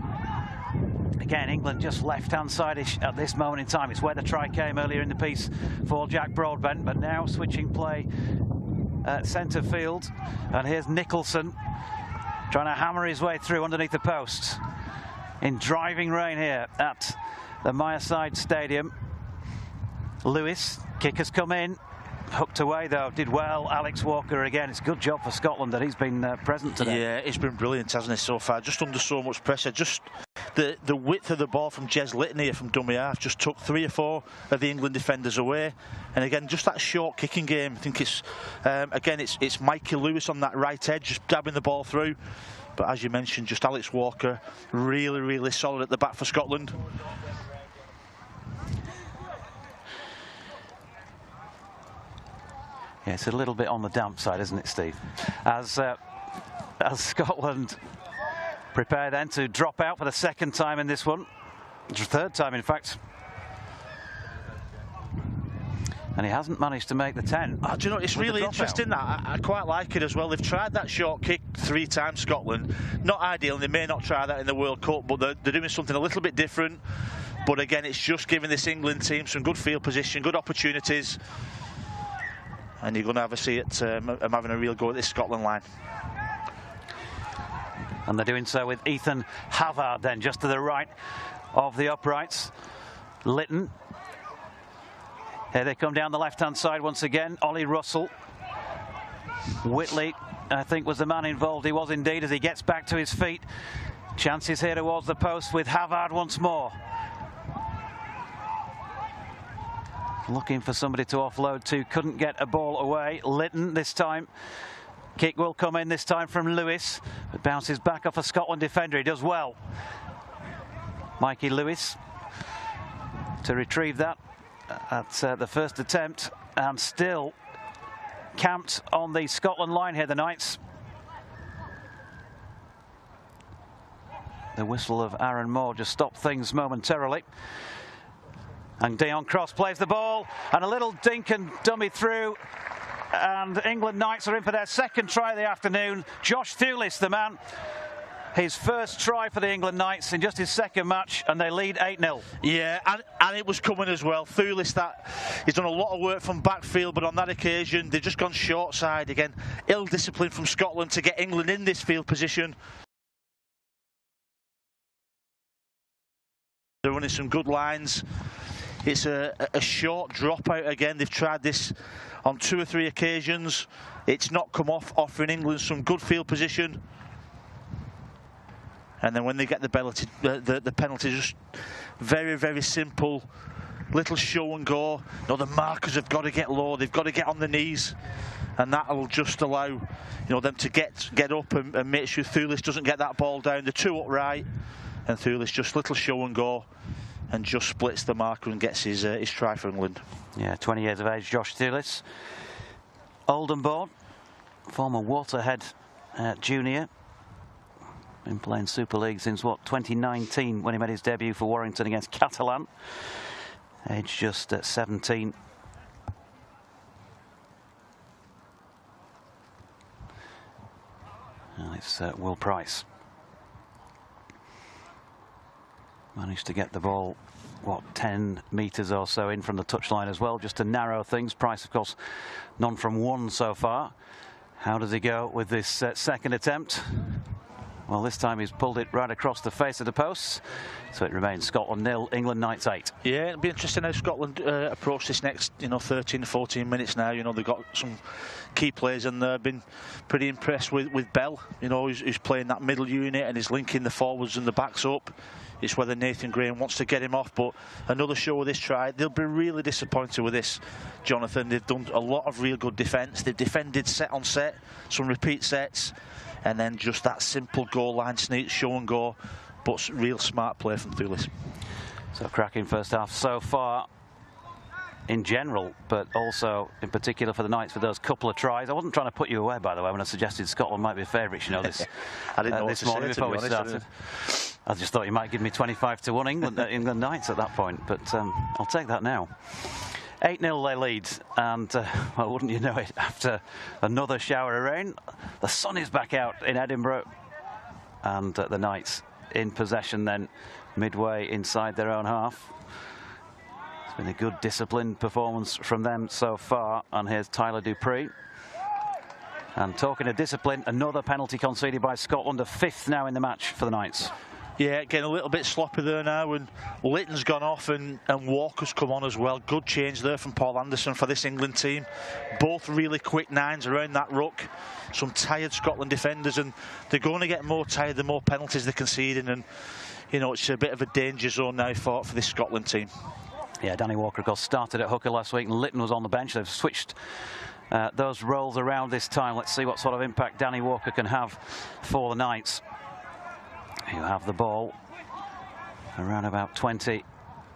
Again, England just left-hand side-ish at this moment in time. It's where the try came earlier in the piece for Jack Broadbent, but now switching play at centre field. And here's Nicholson trying to hammer his way through underneath the posts in driving rain here at the Mireside Stadium. Lewis, kick has come in. Hooked away though, did well. Alex Walker again. It's a good job for Scotland that he's been present today. Yeah, it's been brilliant, hasn't it, so far? Just under so much pressure. Just the width of the ball from Jez Litton here from dummy half just took 3 or 4 of the England defenders away. And again, just that short kicking game. I think it's again it's Mikey Lewis on that right edge, just dabbing the ball through. But as you mentioned, just Alex Walker, really, really solid at the back for Scotland. Yeah, it's a little bit on the damp side, isn't it, Steve? As Scotland prepare then to drop out for the second time in this one. Third time, in fact. And he hasn't managed to make the 10. Oh, do you know, it's really interesting that. I quite like it as well. They've tried that short kick 3 times, Scotland. Not ideal, and they may not try that in the World Cup, but they're doing something a little bit different. But again, it's just giving this England team some good field position, good opportunities. And you're going to have a see at having a real go at this Scotland line. And they're doing so with Ethan Havard then, just to the right of the uprights. Litton. Here they come down the left-hand side once again. Ollie Russell. Whitley, I think, was the man involved. He was indeed, as he gets back to his feet. Chances here towards the post with Havard once more. Looking for somebody to offload to, couldn't get a ball away. Litton this time. Kick will come in this time from Lewis. It bounces back off a Scotland defender. He does well. Mikey Lewis to retrieve that at the first attempt, and still camped on the Scotland line here, the Knights. The whistle of Aaron Moore just stopped things momentarily. And Dion Cross plays the ball, and a little dink and dummy through, and England Knights are in for their second try of the afternoon. Josh Thulis, the man, his first try for the England Knights in just his second match, and they lead 8-0. Yeah, and it was coming as well. Thulis, he's done a lot of work from backfield, but on that occasion they've just gone short side again. Ill discipline from Scotland to get England in this field position. They're running some good lines. It's a short dropout again. They've tried this on 2 or 3 occasions. It's not come off, offering England some good field position. And then when they get the penalty, just very, very simple, little show and go. No, the markers have got to get low. They've got to get on the knees, and that'll just allow them to get up and make sure Thulis doesn't get that ball down. The 2 upright, and Thulis just little show and go, and just splits the marker and gets his try for England. Yeah, 20 years of age, Josh Thulis. Oldham born, former Waterhead junior. Been playing Super League since, 2019, when he made his debut for Warrington against Catalan. Age just at 17. And it's Will Price. Managed to get the ball, 10 metres or so in from the touchline as well, just to narrow things. Price, of course, none from 1 so far. How does he go with this second attempt? Well, this time he's pulled it right across the face of the posts. So it remains Scotland 0, England Knights 8. Yeah, it'll be interesting how Scotland approach this next, 13 to 14 minutes now. They've got some key players, and they've been pretty impressed with Bell. Who's playing that middle unit and is linking the forwards and the backs up. It's whether Nathan Graham wants to get him off, but another show with this try. They'll be really disappointed with this, Jonathan. They've done a lot of real good defence. They've defended set on set, some repeat sets, and then just that simple goal line sneak, show and go, but real smart play from Thulis. So cracking first half so far in general, but also in particular for the Knights with those couple of tries. I wasn't trying to put you away, by the way, when I suggested Scotland might be favourites, this I didn't know this morning before we started. I just thought you might give me 25 to 1 England Knights at that point, but I'll take that now. 8-0 they lead, and well, wouldn't you know it, after another shower of rain, the sun is back out in Edinburgh, and the Knights in possession then midway inside their own half. It's been a good disciplined performance from them so far, and here's Tyler Dupree. And talking of discipline, another penalty conceded by Scotland, a 5th now in the match for the Knights. Yeah, getting a little bit sloppy there now, and Litton's gone off and Walker's come on as well. Good change there from Paul Anderson for this England team. Both really quick 9s around that ruck. Some tired Scotland defenders, and they're going to get more tired the more penalties they're conceding, and you know, it's a bit of a danger zone now for this Scotland team. Yeah, Danny Walker, of course, started at hooker last week, and Litton was on the bench. They've switched those roles around this time. Let's see what sort of impact Danny Walker can have for the Knights, who have the ball around about 20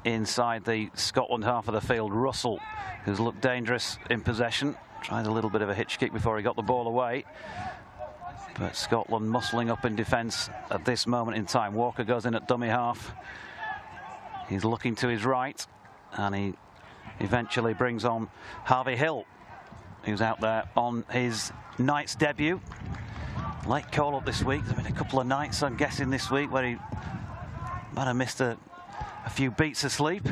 inside the Scotland half of the field. Russell, who's looked dangerous in possession, tried a little bit of a hitch kick before he got the ball away. But Scotland muscling up in defence at this moment in time. Walker goes in at dummy half. He's looking to his right, and he eventually brings on Harvey Hill, who's out there on his Knights debut. Late call-up this week. There's been a couple of nights, I'm guessing, this week where he might have missed a few beats of sleep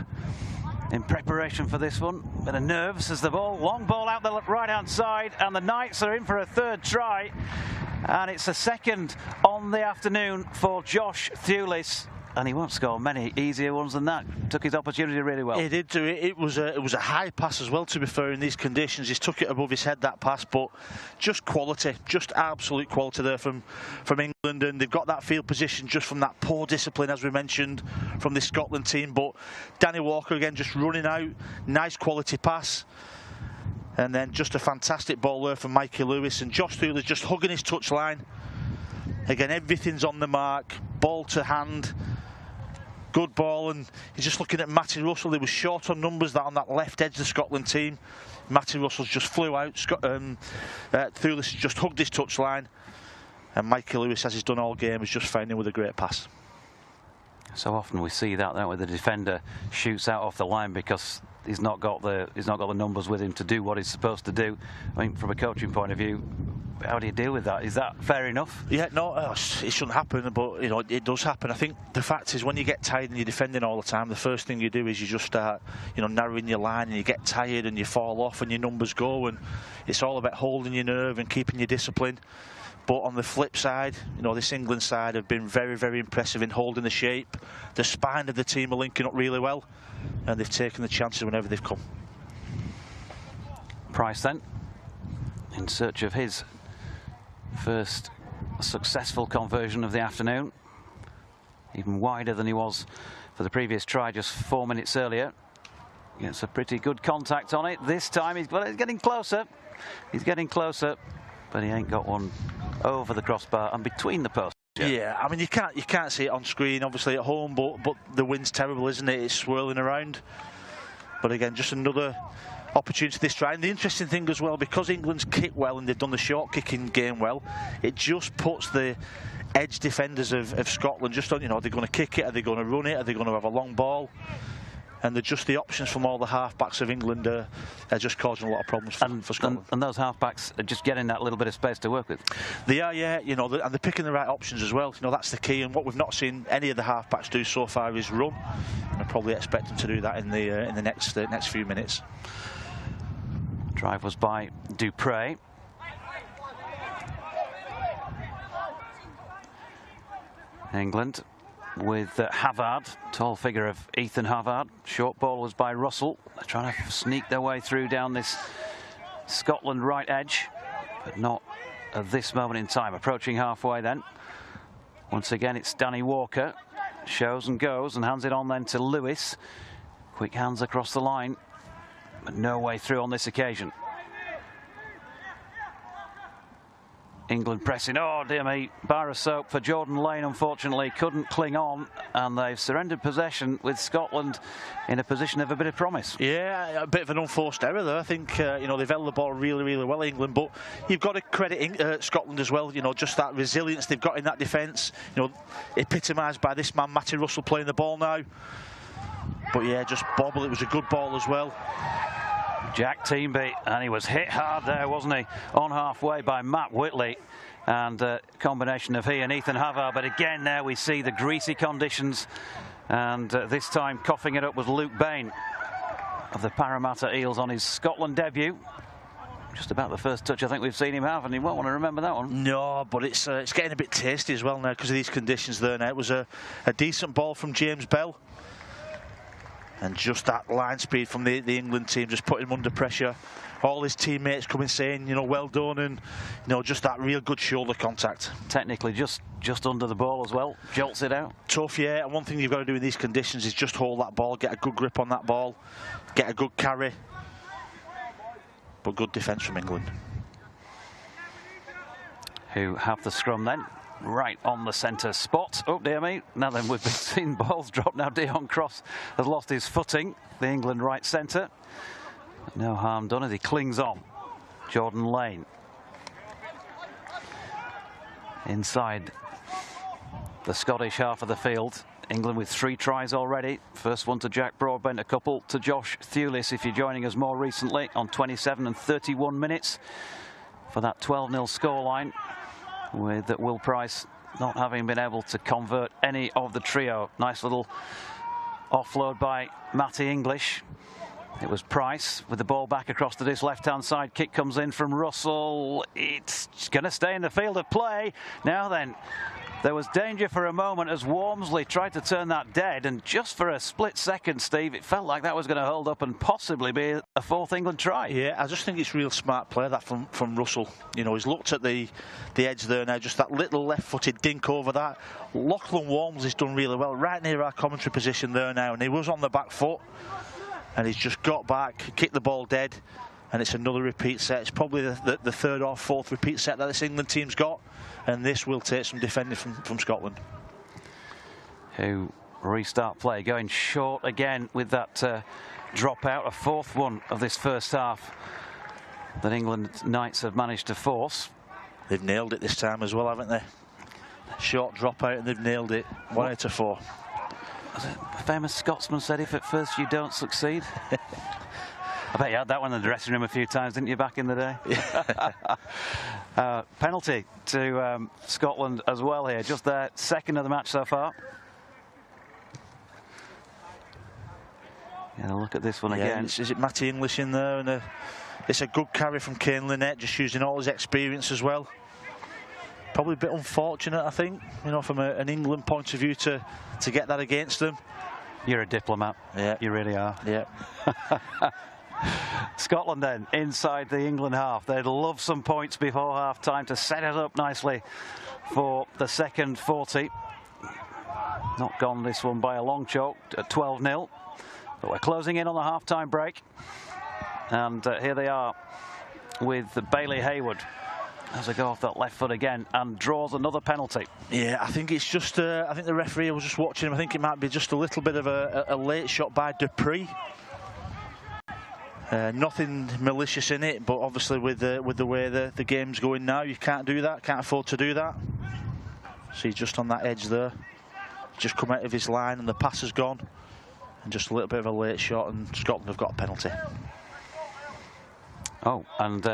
in preparation for this one. Bit of nerves as the long ball out the right-hand side, and the Knights are in for a 3rd try. And it's a 2nd on the afternoon for Josh Thewlis. And he won't score many easier ones than that. Took his opportunity really well. He did do it. It was a high pass as well, to be fair, in these conditions. He's took it above his head, that pass, but just quality, just absolute quality there from England. And they've got that field position just from that poor discipline, as we mentioned, from this Scotland team. But Danny Walker, again, just running out. Nice quality pass. And then just a fantastic ball there from Mikey Lewis. And Josh Thewlis just hugging his touchline. Again, everything's on the mark. Ball to hand. Good ball, and he's just looking at Matty Russell. He was short on numbers on that left edge of the Scotland team. Matty Russell just flew out. Thewlis just hugged his touchline, and Mikey Lewis, as he's done all game, has just found him with a great pass. So often we see that, don't we? The defender shoots out off the line because he's not got the numbers with him to do what he's supposed to do. I mean, from a coaching point of view, how do you deal with that? Is that fair enough? Yeah, no, it shouldn't happen, but you know, it does happen. I think the fact is, when you get tired and you're defending all the time, the first thing you do is you just start, you know, narrowing your line, and you get tired and you fall off and your numbers go, and it's all about holding your nerve and keeping your discipline. But on the flip side, you know, this England side have been very, very impressive in holding the shape. The spine of the team are linking up really well, and they've taken the chances whenever they've come. Price then, in search of his first successful conversion of the afternoon. Even wider than he was for the previous try just 4 minutes earlier. Gets a pretty good contact on it. This time he's getting closer. He's getting closer, but he ain't got one over the crossbar and between the posts. Yeah, I mean, you can't see it on screen, obviously, at home, but the wind's terrible, isn't it? It's swirling around. But again, just another opportunity this try. And the interesting thing as well, because England's kicked well and they've done the short kicking game well, it just puts the edge defenders of Scotland just on, you know, are they going to kick it? Are they going to run it? Are they going to have a long ball? And they're just the options from all the half-backs of England are just causing a lot of problems for Scotland. And those half-backs are just getting that little bit of space to work with. They are, yeah, you know, and they're picking the right options as well. You know, that's the key. And what we've not seen any of the half-backs do so far is run. And I probably expect them to do that in the next few minutes. Drive was by Dupree. England with Havard, tall figure of Ethan Havard. Short ball was by Russell. They're trying to sneak their way through down this Scotland right edge, but not at this moment in time. Approaching halfway then. Once again, it's Danny Walker. Shows and goes and hands it on then to Lewis. Quick hands across the line, but no way through on this occasion. England pressing, oh dear me, bar of soap for Jordan Lane, unfortunately couldn't cling on, and they've surrendered possession with Scotland in a position of a bit of promise. Yeah, a bit of an unforced error there. I think you know, they've held the ball really, really well, England, but you've got to credit Scotland as well. You know, just that resilience they've got in that defence. You know, epitomised by this man Matty Russell playing the ball now. But yeah, just bobble. It was a good ball as well. Jack Teamby, and he was hit hard there, wasn't he, on halfway by Matt Whitley, and a combination of he and Ethan Havard. But again there we see the greasy conditions, and this time coughing it up was Luke Bain of the Parramatta Eels on his Scotland debut. Just about the first touch I think we've seen him have, and he won't want to remember that one. No, but it's getting a bit tasty as well now because of these conditions there now. It was a decent ball from James Bell. And just that line speed from the England team, just putting him under pressure. All his teammates coming saying, you know, well done, and you know, just that real good shoulder contact. Technically just under the ball as well, jolts it out. Tough, yeah, and one thing you've got to do in these conditions is just hold that ball, get a good grip on that ball, get a good carry. But good defence from England. Who have the scrum then, right on the centre spot. Oh dear me, now then we've been seeing balls drop. Now Dion Cross has lost his footing, the England right centre. No harm done as he clings on. Jordan Lane. Inside the Scottish half of the field. England with 3 tries already. First one to Jack Broadbent, a couple to Josh Thewlis, if you're joining us more recently, on 27 and 31 minutes for that 12-0 scoreline, with Will Price not having been able to convert any of the trio. Nice little offload by Matty English. It was Price with the ball back across to this left-hand side. Kick comes in from Russell. It's going to stay in the field of play. Now then, there was danger for a moment as Walmsley tried to turn that dead, and just for a split second, Steve, it felt like that was going to hold up and possibly be a 4th England try. Yeah, I just think it's real smart play that from Russell. You know, he's looked at the edge there now, just that little left-footed dink over that. Lachlan Walmsley's done really well, right near our commentary position there now, and he was on the back foot, and he's just got back, kicked the ball dead, and it's another repeat set. It's probably the 3rd or 4th repeat set that this England team's got, and this will take some defending from Scotland. Who restart play, going short again with that drop out, a 4th one of this first half that England Knights have managed to force. They've nailed it this time as well, haven't they? Short drop out and they've nailed it. 1 out of 4. A famous Scotsman said, if at first you don't succeed. I bet you had that one in the dressing room a few times, didn't you, back in the day? Penalty to Scotland as well here. Just their 2nd of the match so far. Yeah, look at this one again. Is it Matty English in there? And it's a good carry from Kane Lynette, just using all his experience as well. Probably a bit unfortunate, I think, you know, from an England point of view to get that against them. You're a diplomat. Yeah. You really are. Yeah. Scotland then, inside the England half. They'd love some points before half-time to set it up nicely for the second 40. Not gone this one by a long chalk at 12-0. But we're closing in on the half-time break. And here they are with Bailey Hayward. Has a go off that left foot again and draws another penalty. Yeah, I think it's just, I think the referee was just watching him. I think it might be just a little bit of a late shot by Dupree. Nothing malicious in it, but obviously with the way the game's going now, you can't do that, can't afford to do that. See, just on that edge there, just come out of his line and the pass has gone. And just a little bit of a late shot, and Scotland have got a penalty. Oh, and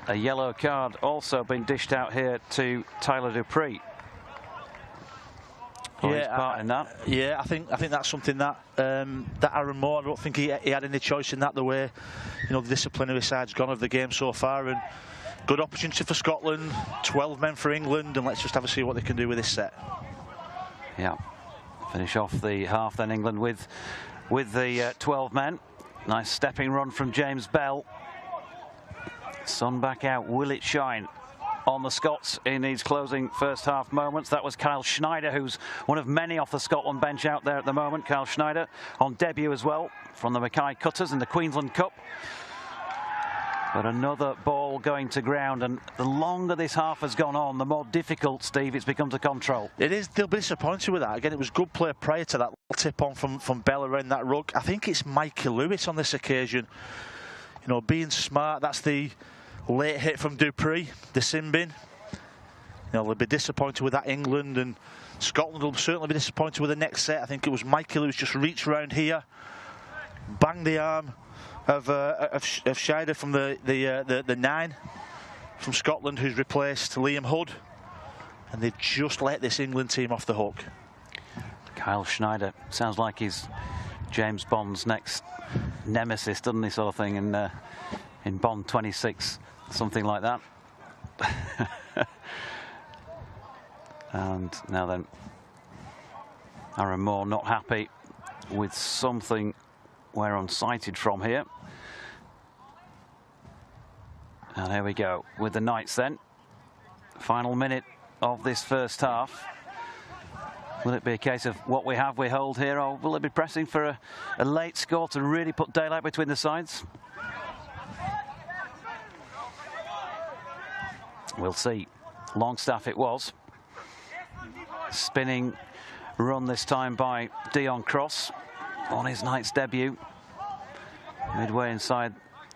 a yellow card also been dished out here to Tyler Dupree. Yeah, I think that's something that that Aaron Moore, I don't think he had any choice in that, the way, you know, the disciplinary side's gone of the game so far. And good opportunity for Scotland, 12 men for England, and let's just have a see what they can do with this set. Yeah, finish off the half then, England with the 12 men. Nice stepping run from James Bell. Sun back out, will it shine on the Scots in these closing first half moments? That was Kyle Schneider, who's one of many off the Scotland bench out there at the moment. Kyle Schneider on debut as well from the Mackay Cutters in the Queensland Cup. But another ball going to ground, and the longer this half has gone on, the more difficult, Steve, it's become to control. It is. They'll be disappointed with that. Again, it was good play prior to that tip on from Bell around that rug. I think it's Mikey Lewis on this occasion. You know, being smart, that's the late hit from Dupree, the sin bin. You know, they'll be disappointed with that, England, and Scotland will certainly be disappointed with the next set. I think it was Mikey Lewis just reached round here, banged the arm of Schneider from the 9 from Scotland, who's replaced Liam Hood, and they've just let this England team off the hook. Kyle Schneider sounds like he's James Bond's next nemesis, doesn't he, sort of thing, in Bond 26, something like that. And now then, Aaron Moore not happy with something we're unsighted from here. And here we go with the Knights then. Final minute of this first half. Will it be a case of what we have, we hold here, or will it be pressing for a late score to really put daylight between the sides? We'll see. Longstaff it was. Spinning run this time by Dion Cross on his Knights debut. Midway inside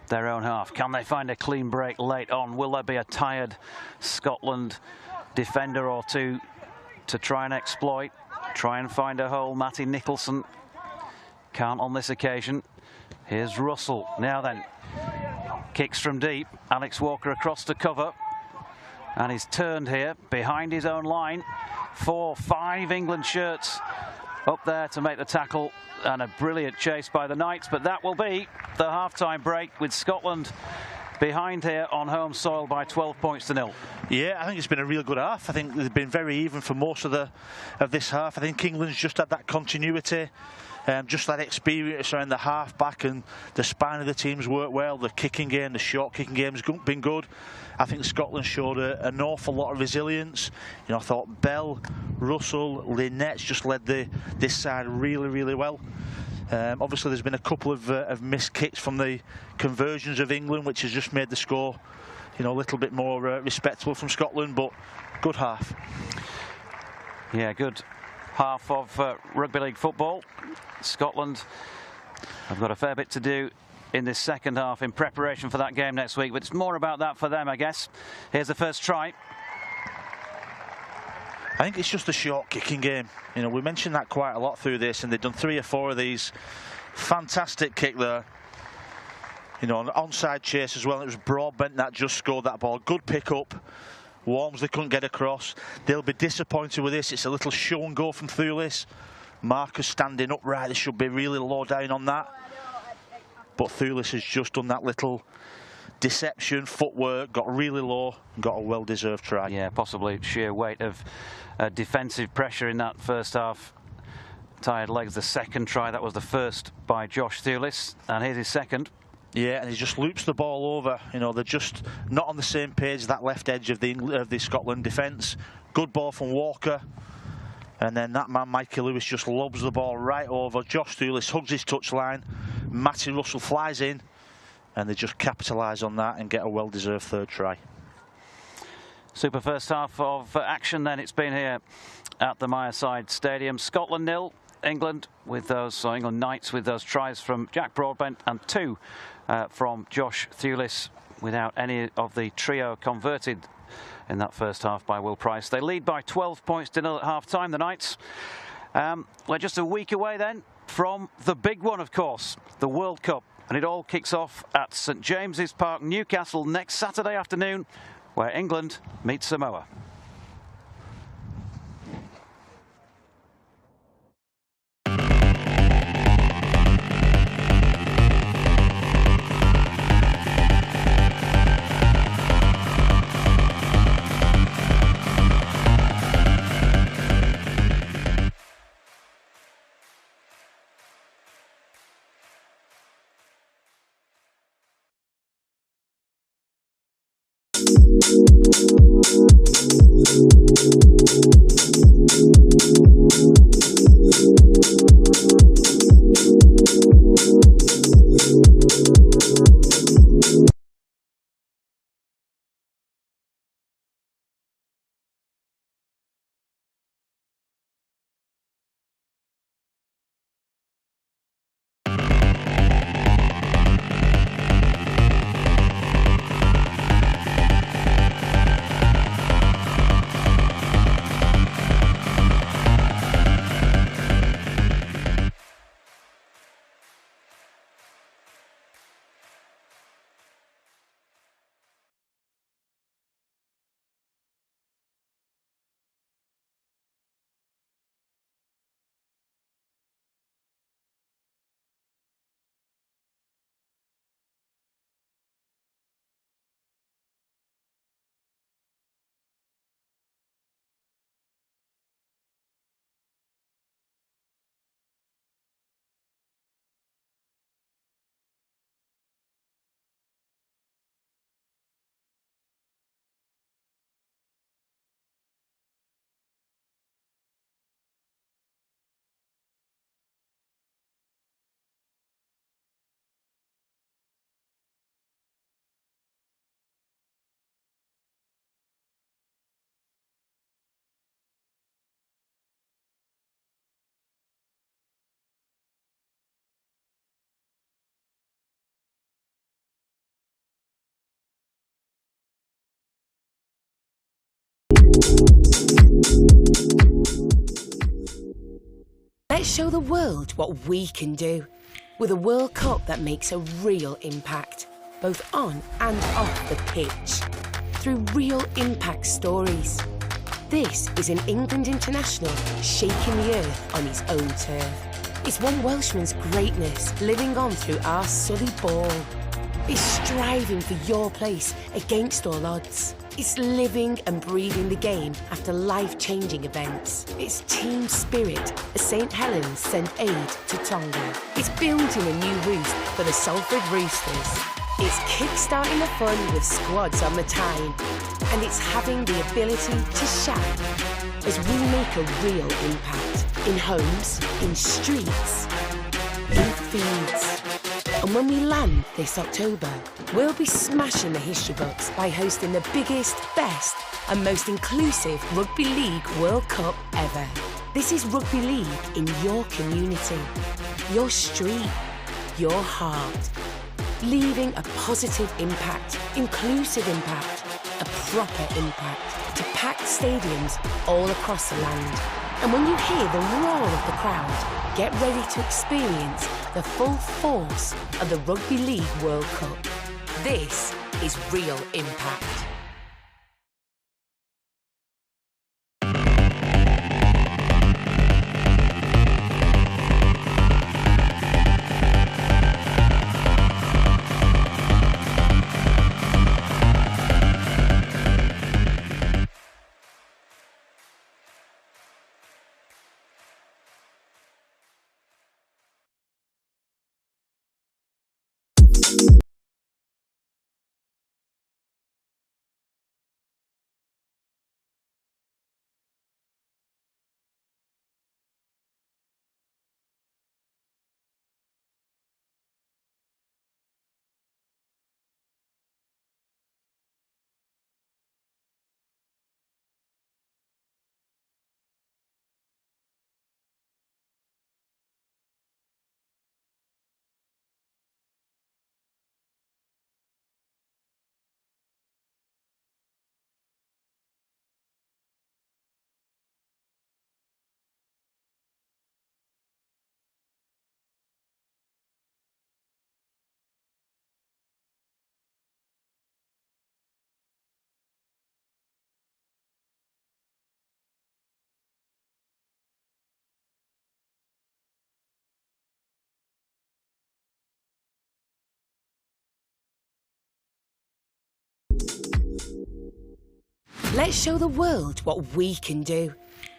their own half. Can they find a clean break late on? Will there be a tired Scotland defender or two to try and exploit, try and find a hole? Matty Nicholson can't on this occasion. Here's Russell. Now then, kicks from deep. Alex Walker across to cover. And he's turned here behind his own line. 4, 5 England shirts up there to make the tackle, and a brilliant chase by the Knights. But that will be the half-time break, with Scotland behind here on home soil by 12 points to 0. Yeah, I think it's been a real good half. I think they've been very even for most of this half. I think England's just had that continuity, just that experience around the half-back, and the spine of the teams worked well. The kicking game, the short kicking game has been good. I think Scotland showed an awful lot of resilience. You know, I thought Bell, Russell, Lynette's just led this side really, really well. Obviously, there's been a couple of missed kicks from the conversions of England, which has just made the score, you know, a little bit more respectable from Scotland. But good half. Yeah, good half of rugby league football. Scotland have got a fair bit to do in this second half in preparation for that game next week, but it's more about that for them, I guess. Here's the first try. I think it's just a short kicking game. You know, we mentioned that quite a lot through this, and they've done 3 or 4 of these. Fantastic kick there. You know, an onside chase as well. It was Broadbent that just scored that ball. Good pick up. Walmsley couldn't get across. They'll be disappointed with this. It's a little show and go from Thulis. Marcus standing upright. They should be really low down on that. But Thulis has just done that little deception, footwork, got really low, and got a well-deserved try. Yeah, possibly sheer weight of defensive pressure in that first half. Tired legs, the second try. That was the first by Josh Thulis, and here's his second. Yeah, and he just loops the ball over. You know, they're just not on the same page, that left edge of the Scotland defence. Good ball from Walker. And then that man, Mikey Lewis, just lobs the ball right over. Josh Thulis hugs his touchline. Matty Russell flies in. And they just capitalise on that and get a well-deserved third try. Super first half of action then. It's been here at the Mireside Stadium. Scotland 0, England with those, so England Knights with those tries from Jack Broadbent and 2 from Josh Thulis, without any of the trio converted in that first half by Will Price. They lead by 12 points to 0 at half-time, the Knights. We're just a week away then from the big one, of course, the World Cup. And it all kicks off at St James's Park, Newcastle, next Saturday afternoon, where England meet Samoa. Let's show the world what we can do with a World Cup that makes a real impact, both on and off the pitch, through real impact stories. This is an England international shaking the earth on his own turf. It's one Welshman's greatness living on through our Surrey ball. It's striving for your place against all odds. It's living and breathing the game after life-changing events. It's team spirit as St Helens sent aid to Tonga. It's building a new roost for the Salford Roosters. It's kick-starting the fun with squads on the time. And it's having the ability to shine as we make a real impact in homes, in streets, in fields. And when we land this October, we'll be smashing the history books by hosting the biggest, best and most inclusive Rugby League World Cup ever. This is Rugby League in your community, your street, your heart. Leaving a positive impact, inclusive impact, a proper impact to packed stadiums all across the land. And when you hear the roar of the crowd, get ready to experience the full force of the Rugby League World Cup. This is real impact. Let's show the world what we can do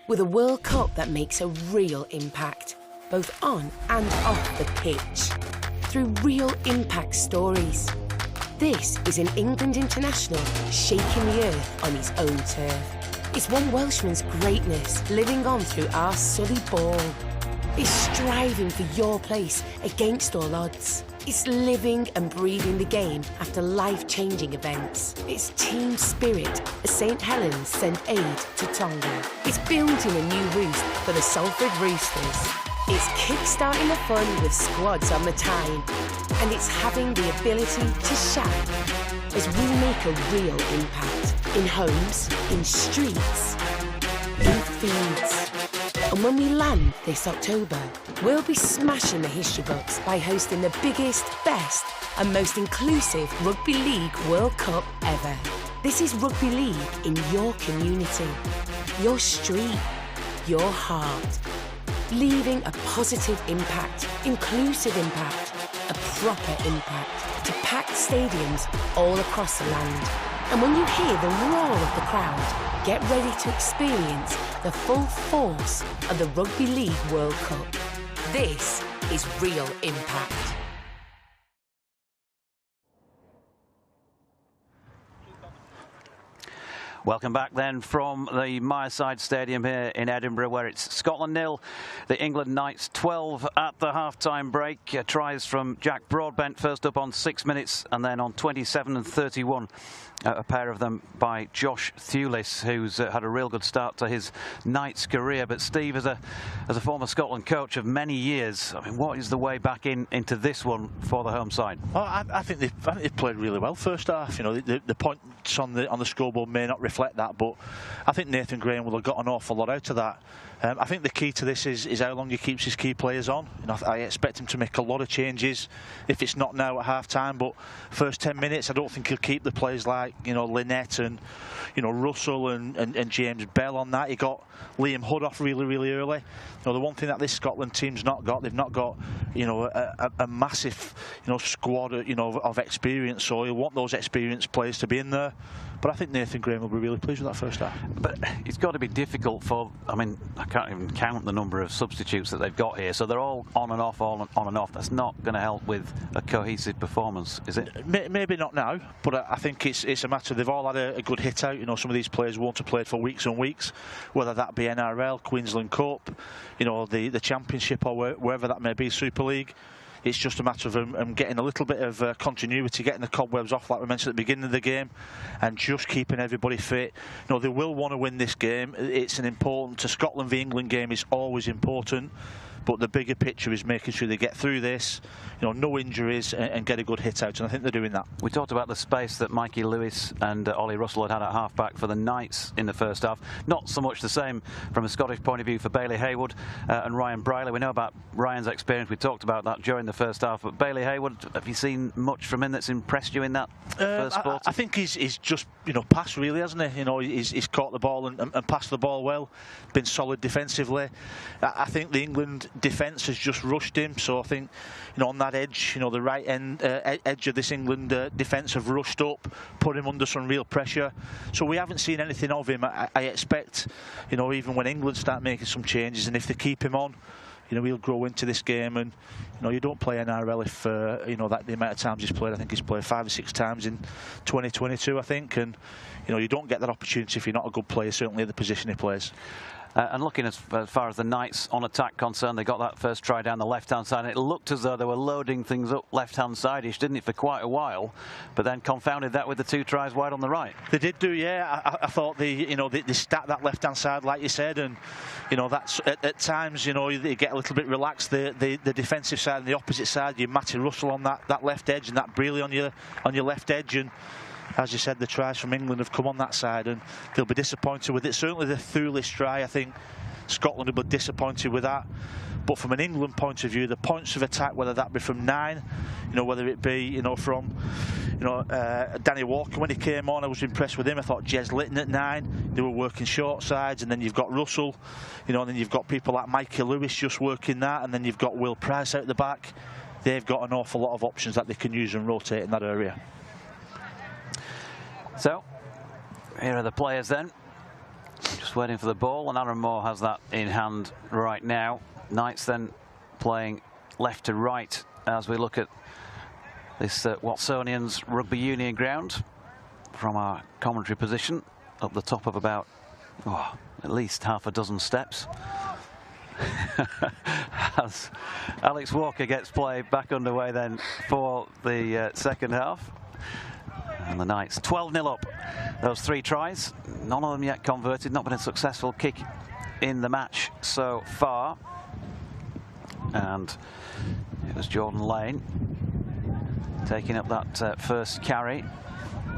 with a World Cup that makes a real impact, both on and off the pitch, through real impact stories. This is an England international shaking the earth on his own turf. It's one Welshman's greatness living on through our Surrey ball. It's striving for your place against all odds. It's living and breathing the game after life-changing events. It's team spirit as St Helens sent aid to Tonga. It's building a new roost for the Salford Roosters. It's kick-starting the fun with squads on the time. And it's having the ability to shine as we make a real impact in homes, in streets, in fields. And when we land this October, we'll be smashing the history books by hosting the biggest, best and most inclusive Rugby League World Cup ever. This is Rugby League in your community, your street, your heart. Leaving a positive impact, inclusive impact, a proper impact to packed stadiums all across the land. And when you hear the roar of the crowd, get ready to experience the full force of the Rugby League World Cup. This is real impact. Welcome back then from the Myreside Stadium here in Edinburgh, where it's Scotland 0, the England Knights 12 at the half-time break. Tries from Jack Broadbent first up on 6 minutes, and then on 27 and 31. A pair of them by Josh Thewlis, who's had a real good start to his Knights career. But Steve, as a former Scotland coach of many years, I mean, what is the way back into this one for the home side? Well, I think they've played really well first half. You know, the points on the scoreboard may not reflect reflect that. But I think Nathan Graham will have got an awful lot out of that. I think the key to this is how long he keeps his key players on. You know, I expect him to make a lot of changes if it's not now at half-time, but first 10 minutes I don't think he'll keep the players like, you know, Lynette and, you know, Russell and James Bell on that. He got Liam Hood off really early. You know, the one thing that this Scotland team's not got, they've not got, you know, a massive, you know, squad, you know, of experience, so you'll want those experienced players to be in there. But I think Nathan Graham will be really pleased with that first half. But it's got to be difficult for, I mean, I can't even count the number of substitutes that they've got here, so they're all on and off, on and off. That's not going to help with a cohesive performance, is it? Maybe not now, but I think it's a matter, they've all had a good hit out. You know, some of these players won't have played for weeks and weeks, whether that be NRL, Queensland Cup, you know, the Championship, or wherever that may be, Super League. It's just a matter of them getting a little bit of continuity, getting the cobwebs off, like we mentioned at the beginning of the game, and just keeping everybody fit. You know, they will want to win this game. It's an important, to Scotland v England game is always important, but the bigger picture is making sure they get through this, you know, no injuries, and get a good hit out, and I think they're doing that. We talked about the space that Mikey Lewis and Ollie Russell had at half-back for the Knights in the first half. Not so much the same from a Scottish point of view for Bailey Hayward and Ryan Briley. We know about Ryan's experience. We talked about that during the first half. But Bailey Hayward, have you seen much from him that's impressed you in that first sport? I think he's just, you know, passed really, hasn't he? You know, he's caught the ball and passed the ball well, been solid defensively. I think the England defence has just rushed him, so I think, you know, on that edge, you know, the right end edge of this England defence have rushed up, put him under some real pressure. So we haven't seen anything of him. I expect, you know, even when England start making some changes, and if they keep him on, you know, he'll grow into this game. And, you know, you don't play NRL if, you know, that the amount of times he's played. I think he's played 5 or 6 times in 2022, I think. And, you know, you don't get that opportunity if you're not a good player, certainly at the position he plays. And looking as far as the Knights on attack concerned, they got that first try down the left-hand side, and it looked as though they were loading things up left-hand side-ish, didn't it, for quite a while, but then confounded that with the 2 tries wide on the right. They did do, yeah. I thought they stacked that left-hand side, like you said, and, you know, that's at times, you know, they get a little bit relaxed. The defensive side and the opposite side, you Matty Russell on that left edge and that Brealey on your left edge, and as you said, the tries from England have come on that side, and they'll be disappointed with it. Certainly the Thulis try, I think Scotland will be disappointed with that. But from an England point of view, the points of attack, whether that be from 9, you know, whether it be, you know, from, you know, Danny Walker when he came on, I was impressed with him. I thought Jez Litton at 9, they were working short sides, and then you've got Russell, you know, and then you've got people like Mikey Lewis just working that, and then you've got Will Price out the back. They've got an awful lot of options that they can use and rotate in that area. So, here are the players then. Just waiting for the ball, and Aaron Moore has that in hand right now. Knights then playing left to right as we look at this Watsonians Rugby Union ground from our commentary position, up the top of about at least half a dozen steps. As Alex Walker gets play back underway then for the second half. And the Knights 12-0 up. Those 3 tries, none of them yet converted, not been a successful kick in the match so far. And it was Jordan Lane taking up that first carry.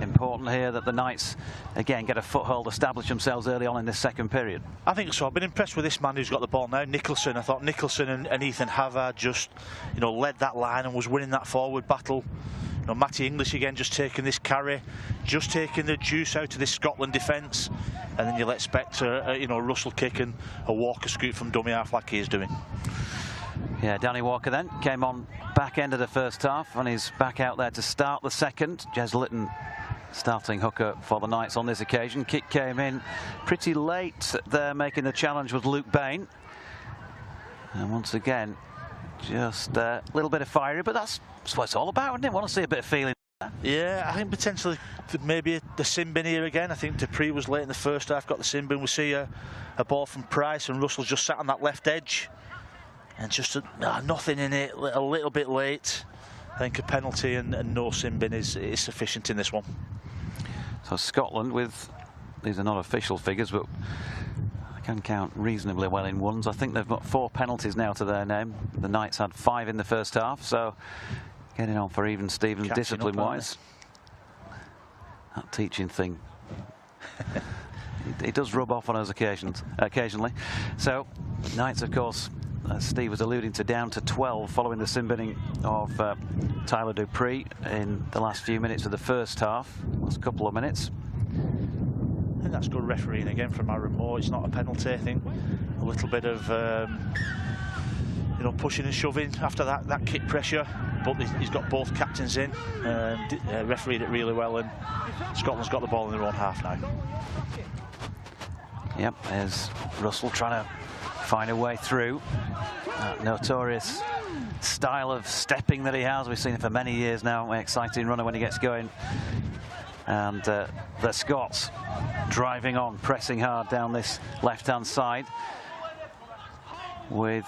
Important here that the Knights again get a foothold, establish themselves early on in this second period. I think so. I've been impressed with this man who's got the ball now, Nicholson. I thought Nicholson and Ethan Havard just, you know, led that line and was winning that forward battle. You know, Matty English again just taking this carry, just taking the juice out of this Scotland defence, and then you'll expect you know, Russell kick and a Walker scoot from dummy half like he is doing. Yeah, Danny Walker then came on back end of the first half, and he's back out there to start the second. Jez Litton starting hooker for the Knights on this occasion. Kick came in pretty late there, making the challenge was Luke Bain. And once again, just a little bit of fiery, but that's what it's all about, isn't it? Want to see a bit of feeling. Yeah, I think potentially maybe the sin bin here again. I think Dupree was late in the first half, got the sin bin. We see a ball from Price, and Russell's just sat on that left edge. And just nothing in it, a little bit late. I think a penalty and no sin bin is sufficient in this one. So Scotland, with, these are not official figures, but I can count reasonably well in ones. I think they've got 4 penalties now to their name. The Knights had 5 in the first half, so getting on for even Stevens discipline-wise. That teaching thing He does rub off on us occasionally. So, Knights, of course, as Steve was alluding to, down to 12 following the sin binning of Tyler Dupree in the last few minutes of the first half, last couple of minutes. I think that's good refereeing again from Aaron Moore. It's not a penalty. I think a little bit of you know, pushing and shoving after that kick pressure, but he's got both captains in, refereed it really well, and Scotland's got the ball in their own half now. Yep, there's Russell trying to find a way through. That notorious style of stepping that he has. We've seen it for many years now. Exciting runner when he gets going. And the Scots driving on, pressing hard down this left-hand side with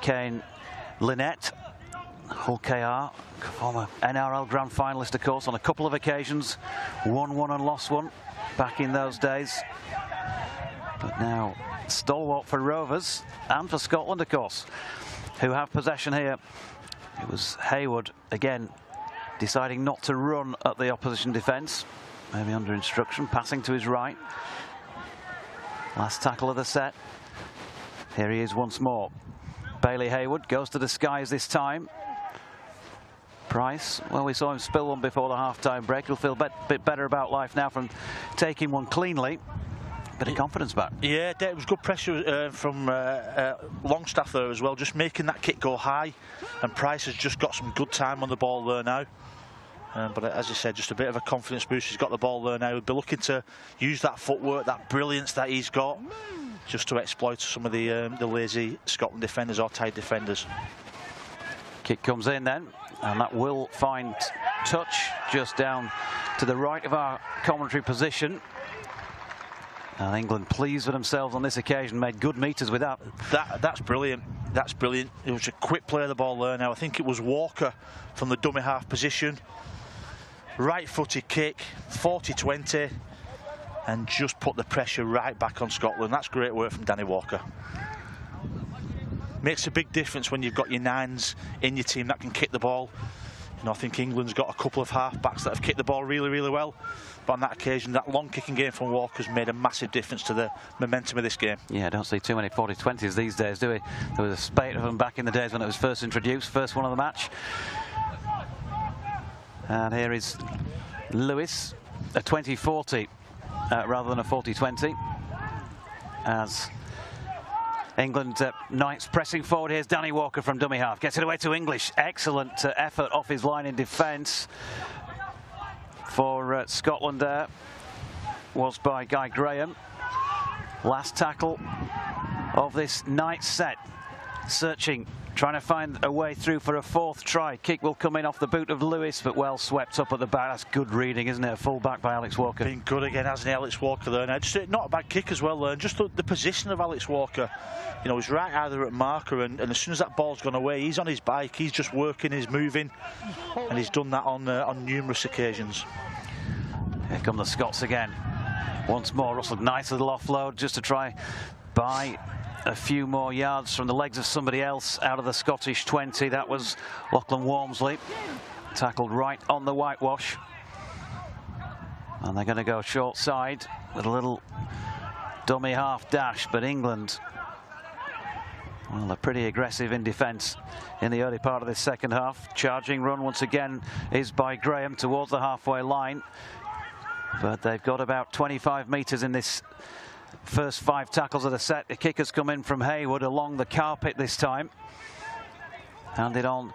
Kane Lynette, Hull KR, former NRL Grand Finalist, of course, on a couple of occasions. Won one and lost one back in those days. But now stalwart for Rovers and for Scotland, of course, who have possession here. It was Hayward again deciding not to run at the opposition defence, maybe under instruction, passing to his right. Last tackle of the set. Here he is once more. Bailey Hayward goes to the skies this time. Price, well, we saw him spill one before the half-time break. He'll feel a bit better about life now from taking one cleanly. Bit of confidence back. Yeah, it was good pressure from Longstaff there as well, just making that kick go high, and Price has just got some good time on the ball there now. But as I said, just a bit of a confidence boost. He's got the ball there now. He'll be looking to use that footwork, that brilliance that he's got, just to exploit some of the lazy Scotland defenders or tight defenders. Kick comes in then, and that will find touch just down to the right of our commentary position. And England pleased with themselves on this occasion, made good meters with that. That's brilliant. That's brilliant. It was a quick play of the ball there now. I think it was Walker from the dummy half position. Right-footed kick, 40-20, and just put the pressure right back on Scotland. That's great work from Danny Walker. Makes a big difference when you've got your nines in your team that can kick the ball. You know, I think England's got a couple of half-backs that have kicked the ball really, really well. But on that occasion, that long kicking game from Walker's made a massive difference to the momentum of this game. Yeah, I don't see too many 40-20s these days, do we? There was a spate of them back in the days when it was first introduced, first one of the match. And here is Lewis, a 20-40 rather than a 40-20. As England Knights pressing forward. Here's Danny Walker from dummy half. Gets it away to English. Excellent effort off his line in defence for Scotland there. Was by Guy Graham. Last tackle of this Knights set. Searching, trying to find a way through for a fourth try. Kick will come in off the boot of Lewis, but well swept up at the back. That's good reading, isn't it? A full back by Alex Walker. Been good again, hasn't he, Alex Walker there? Now, just not a bad kick as well there. Just the position of Alex Walker. You know, he's right either at marker, and as soon as that ball's gone away, he's on his bike. He's just working, he's moving, and he's done that on numerous occasions. Here come the Scots again. Once more, Russell, nice little offload just to try buy a few more yards from the legs of somebody else out of the Scottish 20. That was Lachlan Walmsley, tackled right on the whitewash. And they're going to go short side with a little dummy half dash, but England, well, they're pretty aggressive in defence in the early part of this second half. Charging run once again is by Graham towards the halfway line, but they've got about 25 metres in this first 5 tackles of the set. The kick has come in from Hayward along the carpet this time. Handed on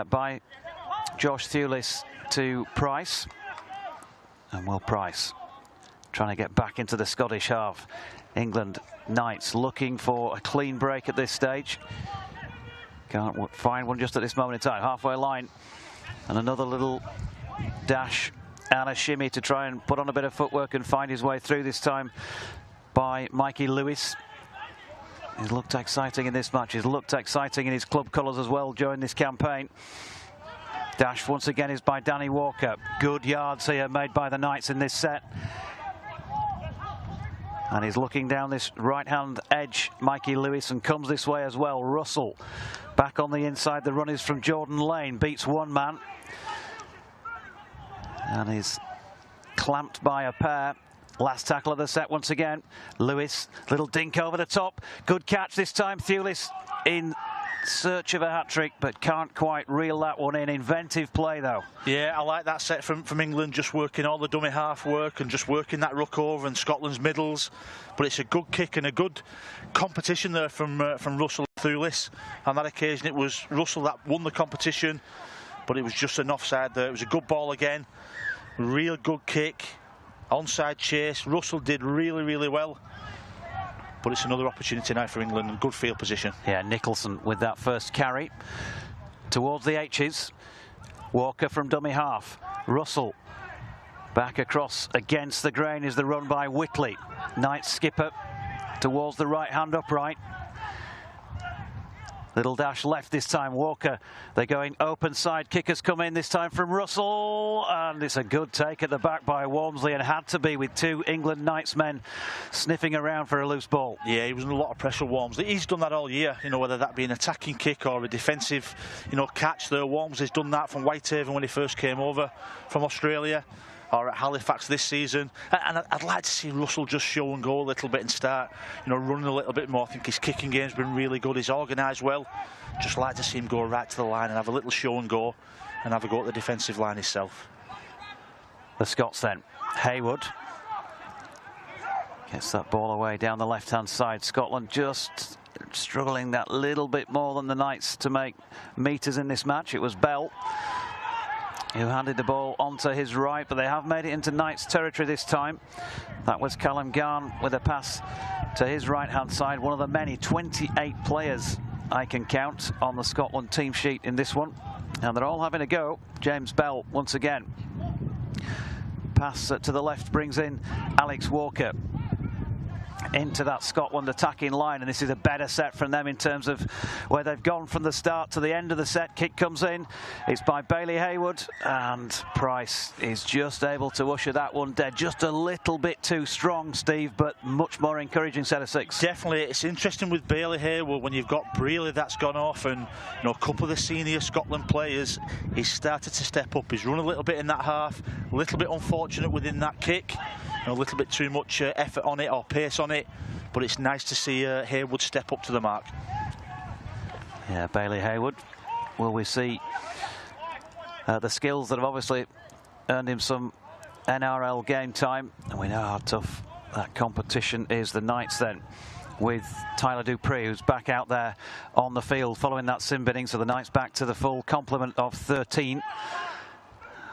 by Josh Thewlis to Price. And Will Price trying to get back into the Scottish half. England Knights looking for a clean break at this stage. Can't find one just at this moment in time. Halfway line. And another little dash and a shimmy to try and put on a bit of footwork and find his way through this time by Mikey Lewis. He's looked exciting in this match. He's looked exciting in his club colours as well during this campaign. Dash once again is by Danny Walker. Good yards here made by the Knights in this set. And he's looking down this right-hand edge, Mikey Lewis, and comes this way as well. Russell back on the inside. The run is from Jordan Lane. Beats one man. And is clamped by a pair. Last tackle of the set once again. Lewis, little dink over the top. Good catch this time. Thewlis in search of a hat-trick, but can't quite reel that one in. Inventive play, though. Yeah, I like that set from England, just working all the dummy half work and just working that ruck over and Scotland's middles. But it's a good kick and a good competition there from Russell and Thewlis. On that occasion, it was Russell that won the competition, but it was just an offside there. It was a good ball again. Real good kick. Onside chase. Russell did really, really well. But it's another opportunity now for England and good field position. Yeah, Nicholson with that first carry towards the H's. Walker from dummy half. Russell back across against the grain is the run by Whitley. Knight skipper towards the right hand upright. Little dash left this time. Walker, they're going open side. Kickers come in this time from Russell. And it's a good take at the back by Walmsley, and had to be with two England Knights men sniffing around for a loose ball. Yeah, he was under a lot of pressure, Walmsley. He's done that all year, you know, whether that be an attacking kick or a defensive, you know, catch there. Walmsley's done that from Whitehaven when he first came over from Australia, or at Halifax this season. And I'd like to see Russell just show and go a little bit and start, you know, running a little bit more. I think his kicking game's been really good. He's organised well. Just like to see him go right to the line and have a little show and go and have a go at the defensive line himself. The Scots then. Haywood gets that ball away down the left-hand side. Scotland just struggling that little bit more than the Knights to make metres in this match. It was Bell who handed the ball onto his right, but they have made it into Knights territory this time. That was Callum Garn with a pass to his right-hand side. One of the many 28 players I can count on the Scotland team sheet in this one. And they're all having a go. James Bell once again. Pass to the left brings in Alex Walker into that Scotland attacking line, and this is a better set from them in terms of where they've gone from the start to the end of the set. Kick comes in, it's by Bailey Haywood, and Price is just able to usher that one dead. Just a little bit too strong, Steve, but much more encouraging set of six. Definitely. It's interesting with Bailey Haywood when you've got Brealey that's gone off, and you know, a couple of the senior Scotland players, he's started to step up. He's run a little bit in that half, a little bit unfortunate within that kick, a little bit too much effort on it or pace on it, but it's nice to see Haywood step up to the mark. Yeah, Bailey Haywood. Will we see the skills that have obviously earned him some NRL game time? And we know how tough that competition is. The Knights then with Tyler Dupree, who's back out there on the field following that sin binning. So the Knights back to the full complement of 13.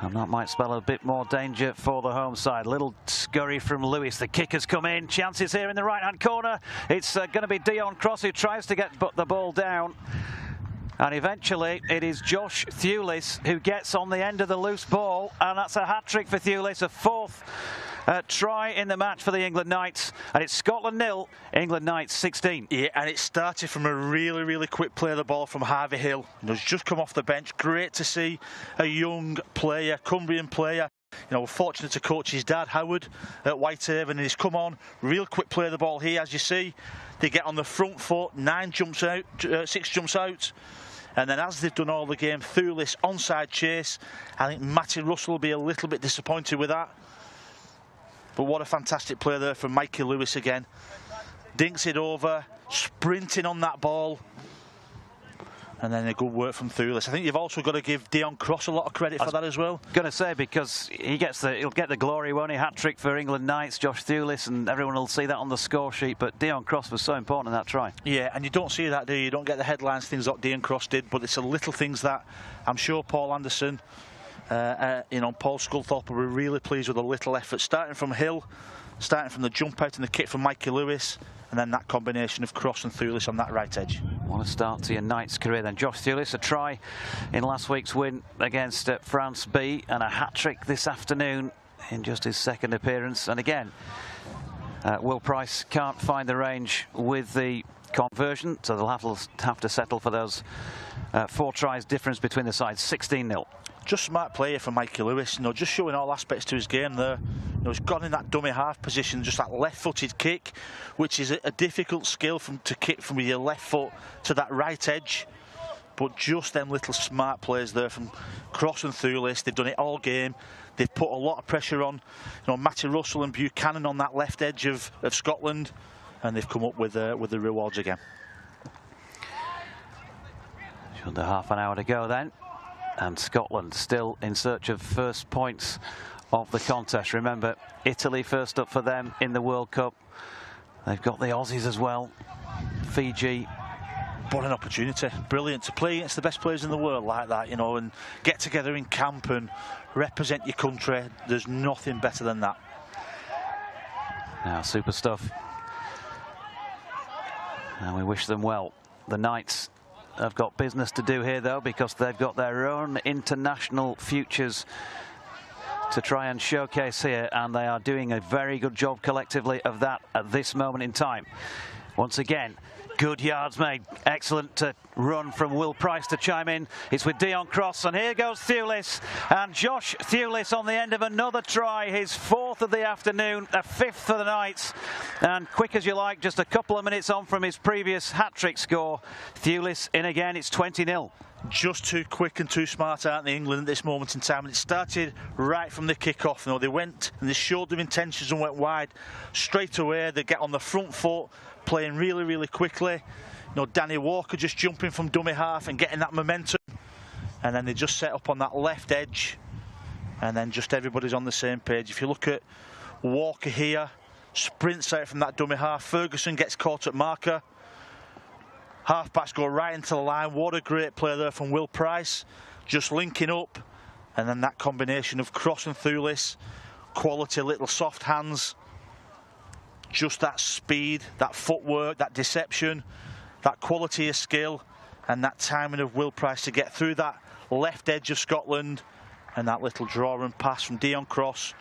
And that might spell a bit more danger for the home side. Little scurry from Lewis. The kick has come in. Chances here in the right-hand corner. It's going to be Dion Cross who tries to get the ball down. And eventually it is Josh Thewlis who gets on the end of the loose ball. And that's a hat-trick for Thewlis, a fourth try in the match for the England Knights. And it's Scotland 0, England Knights 16. Yeah, and it started from a really, really quick play of the ball from Harvey Hill. He's just come off the bench. Great to see a young player, Cumbrian player. You know, we're fortunate to coach his dad, Howard, at Whitehaven, and he's come on. Real quick play of the ball here, as you see. They get on the front foot, 6 jumps out. And then as they've done all the game, Thewlis onside chase. I think Matty Russell will be a little bit disappointed with that. But what a fantastic play there from Mikey Lewis again. Dinks it over, sprinting on that ball. And then a good work from Thewlis. I think you've also got to give Dion Cross a lot of credit for that as well. Going to say, because he'll get the glory, won't he? Hat-trick for England Knights, Josh Thewlis, and everyone will see that on the score sheet. But Dion Cross was so important in that try. Yeah, and you don't see that, do you? You don't get the headlines, things like Dion Cross did, but it's the little things that I'm sure Paul Anderson, Paul Sculthorpe will be really pleased with the little effort. Starting from Hill, starting from the jump out and the kick from Mikey Lewis, and then that combination of Cross and Thewlis on that right edge. What a start to your Knights career then. Josh Thewlis, a try in last week's win against France B, and a hat-trick this afternoon in just his second appearance. And again, Will Price can't find the range with the conversion, so they'll have to settle for those 4 tries difference between the sides. 16-0. Just smart player from Mikey Lewis, you know, just showing all aspects to his game there. You know, he's gone in that dummy half position, just that left-footed kick, which is a difficult skill to kick from your left foot to that right edge. But just them little smart plays there from Cross and Thewlis. They've done it all game. They've put a lot of pressure on, Matty Russell and Buchanan on that left edge of Scotland, and they've come up with the rewards again. Under half an hour to go then, and Scotland still in search of first points of the contest. Remember, Italy first up for them in the World Cup. They've got the Aussies as well, Fiji. What an opportunity, brilliant, to play against the best players in the world like that, and get together in camp and represent your country. There's nothing better than that. Now, super stuff, and we wish them well. The Knights have got business to do here, though, because they've got their own international futures to try and showcase here, and they are doing a very good job collectively of that at this moment in time. Once again, good yards made. Excellent run from Will Price to chime in. It's with Dion Cross, and here goes Thewlis. And Josh Thewlis on the end of another try, his 4th of the afternoon, a 5th for the Knights. And quick as you like, just a couple of minutes on from his previous hat-trick score. Thewlis in again, it's 20-0. Just too quick and too smart, aren't they, England, at this moment in time? And it started right from the kick-off. They went and they showed their intentions and went wide straight away. They get on the front foot, playing really, really quickly. Danny Walker just jumping from dummy half and getting that momentum. And then they just set up on that left edge. And then just everybody's on the same page. If you look at Walker here, sprints out from that dummy half. Ferguson gets caught at marker. Halfbacks go right into the line. What a great play there from Will Price. Just linking up. And then that combination of Cross and Thewlis. Quality little soft hands. Just that speed, that footwork, that deception, that quality of skill, and that timing of Will Price to get through that left edge of Scotland, and that little draw and pass from Dion Cross.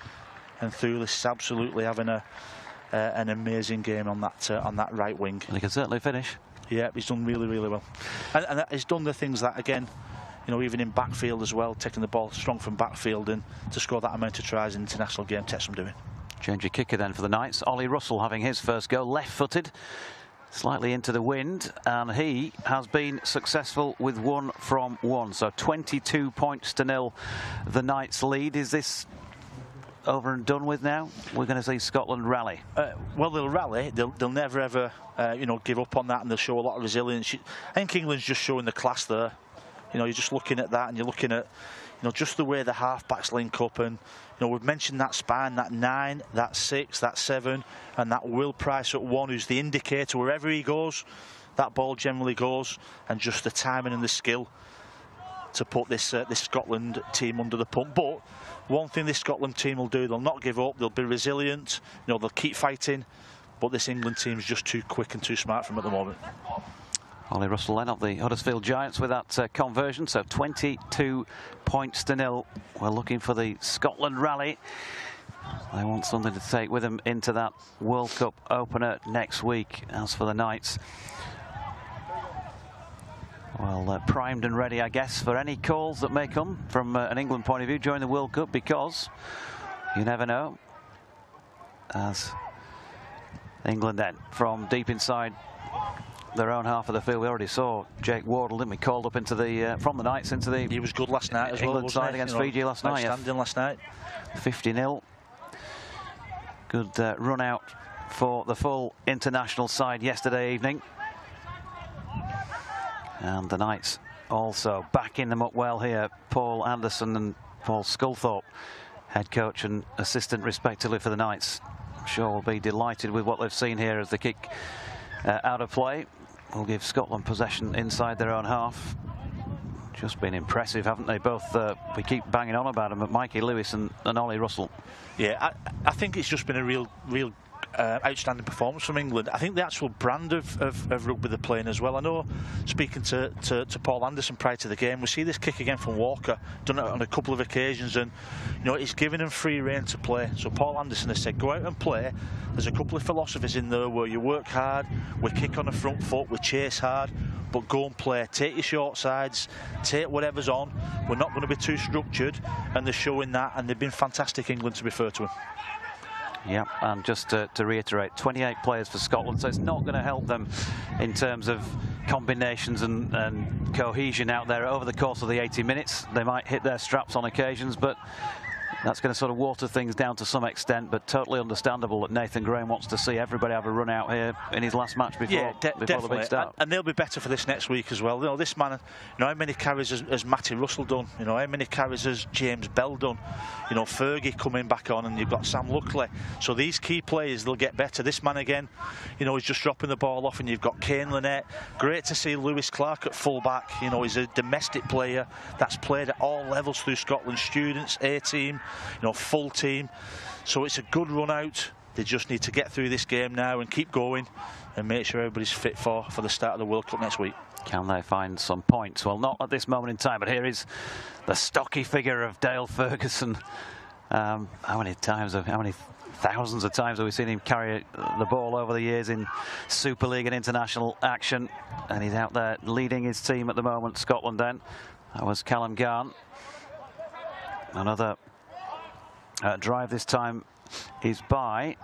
And Thewlis is absolutely having an amazing game on that right wing. And he can certainly finish. Yeah, he's done really, really well. And he's done the things that, again, even in backfield as well, taking the ball strong from backfield, and to score that amount of tries in international game takes some doing. Change of kicker then for the Knights. Ollie Russell having his first go, left-footed, slightly into the wind, and he has been successful with 1 from 1. So 22 points to 0, the Knights lead. Is this over and done with now? We're going to see Scotland rally. Well, they'll rally. They'll never ever, give up on that, and they'll show a lot of resilience. I think England's just showing the class there. You're just looking at that, and you're looking at, just the way the halfbacks link up, and we've mentioned that spine, that 9, that 6, that 7, and that Will Price at 1, who's the indicator wherever he goes, that ball generally goes, and just the timing and the skill to put this Scotland team under the pump. But one thing this Scotland team will do, they'll not give up, they'll be resilient, they'll keep fighting, but this England team is just too quick and too smart for them at the moment. Ollie Russell then of the Huddersfield Giants with that conversion, so 22 points to 0. We're looking for the Scotland rally. They want something to take with them into that World Cup opener next week. As for the Knights, well, primed and ready, I guess, for any calls that may come from an England point of view during the World Cup, because you never know. As England then, from deep inside their own half of the field, we already saw Jake Wardle, didn't we, called up into the from the Knights into the. He was good last night as well. England side against Fiji last night. Outstanding last night. 50-0. Good run out for the full international side yesterday evening. And the Knights also backing them up well here. Paul Anderson and Paul Sculthorpe, head coach and assistant respectively for the Knights. I'm sure will be delighted with what they've seen here as the kick out of play will give Scotland possession inside their own half. Just been impressive, haven't they? Both, we keep banging on about them, but Mikey Lewis and Ollie Russell. Yeah, I think it's just been a real outstanding performance from England. I think the actual brand of rugby they're playing as well. I know, speaking to Paul Anderson prior to the game, we see this kick again from Walker, done it on a couple of occasions, and it's giving them free rein to play. So Paul Anderson has said, go out and play. There's a couple of philosophies in there where you work hard, we kick on the front foot, we chase hard, but go and play. Take your short sides, take whatever's on. We're not going to be too structured, and they're showing that, and they've been fantastic, England, to be fair to them. Yeah, and just to reiterate, 28 players for Scotland, so it's not going to help them in terms of combinations and cohesion out there over the course of the 80 minutes. They might hit their straps on occasions, but That's going to sort of water things down to some extent, but totally understandable that Nathan Graham wants to see everybody have a run out here in his last match before, before the big start. And they'll be better for this next week as well. You know, this man, you know, how many carries has Matty Russell done? You know, how many carries has James Bell done? You know, Fergie coming back on, and you've got Sam Luckley. So these key players, they'll get better. This man again, you know, he's just dropping the ball off, and you've got Kane Lynette. Great to see Lewis Clark at full-back. You know, he's a domestic player that's played at all levels through Scotland. Students, A-team, you know, full team. So it's a good run out. They just need to get through this game now and keep going and make sure everybody's fit for the start of the World Cup next week. Can they find some points? Well, not at this moment in time, but here is the stocky figure of Dale Ferguson. How many thousands of times have we seen him carry the ball over the years in Super League and international action? And he's out there leading his team at the moment, Scotland then. That was Callum Garn. Another drive this time is by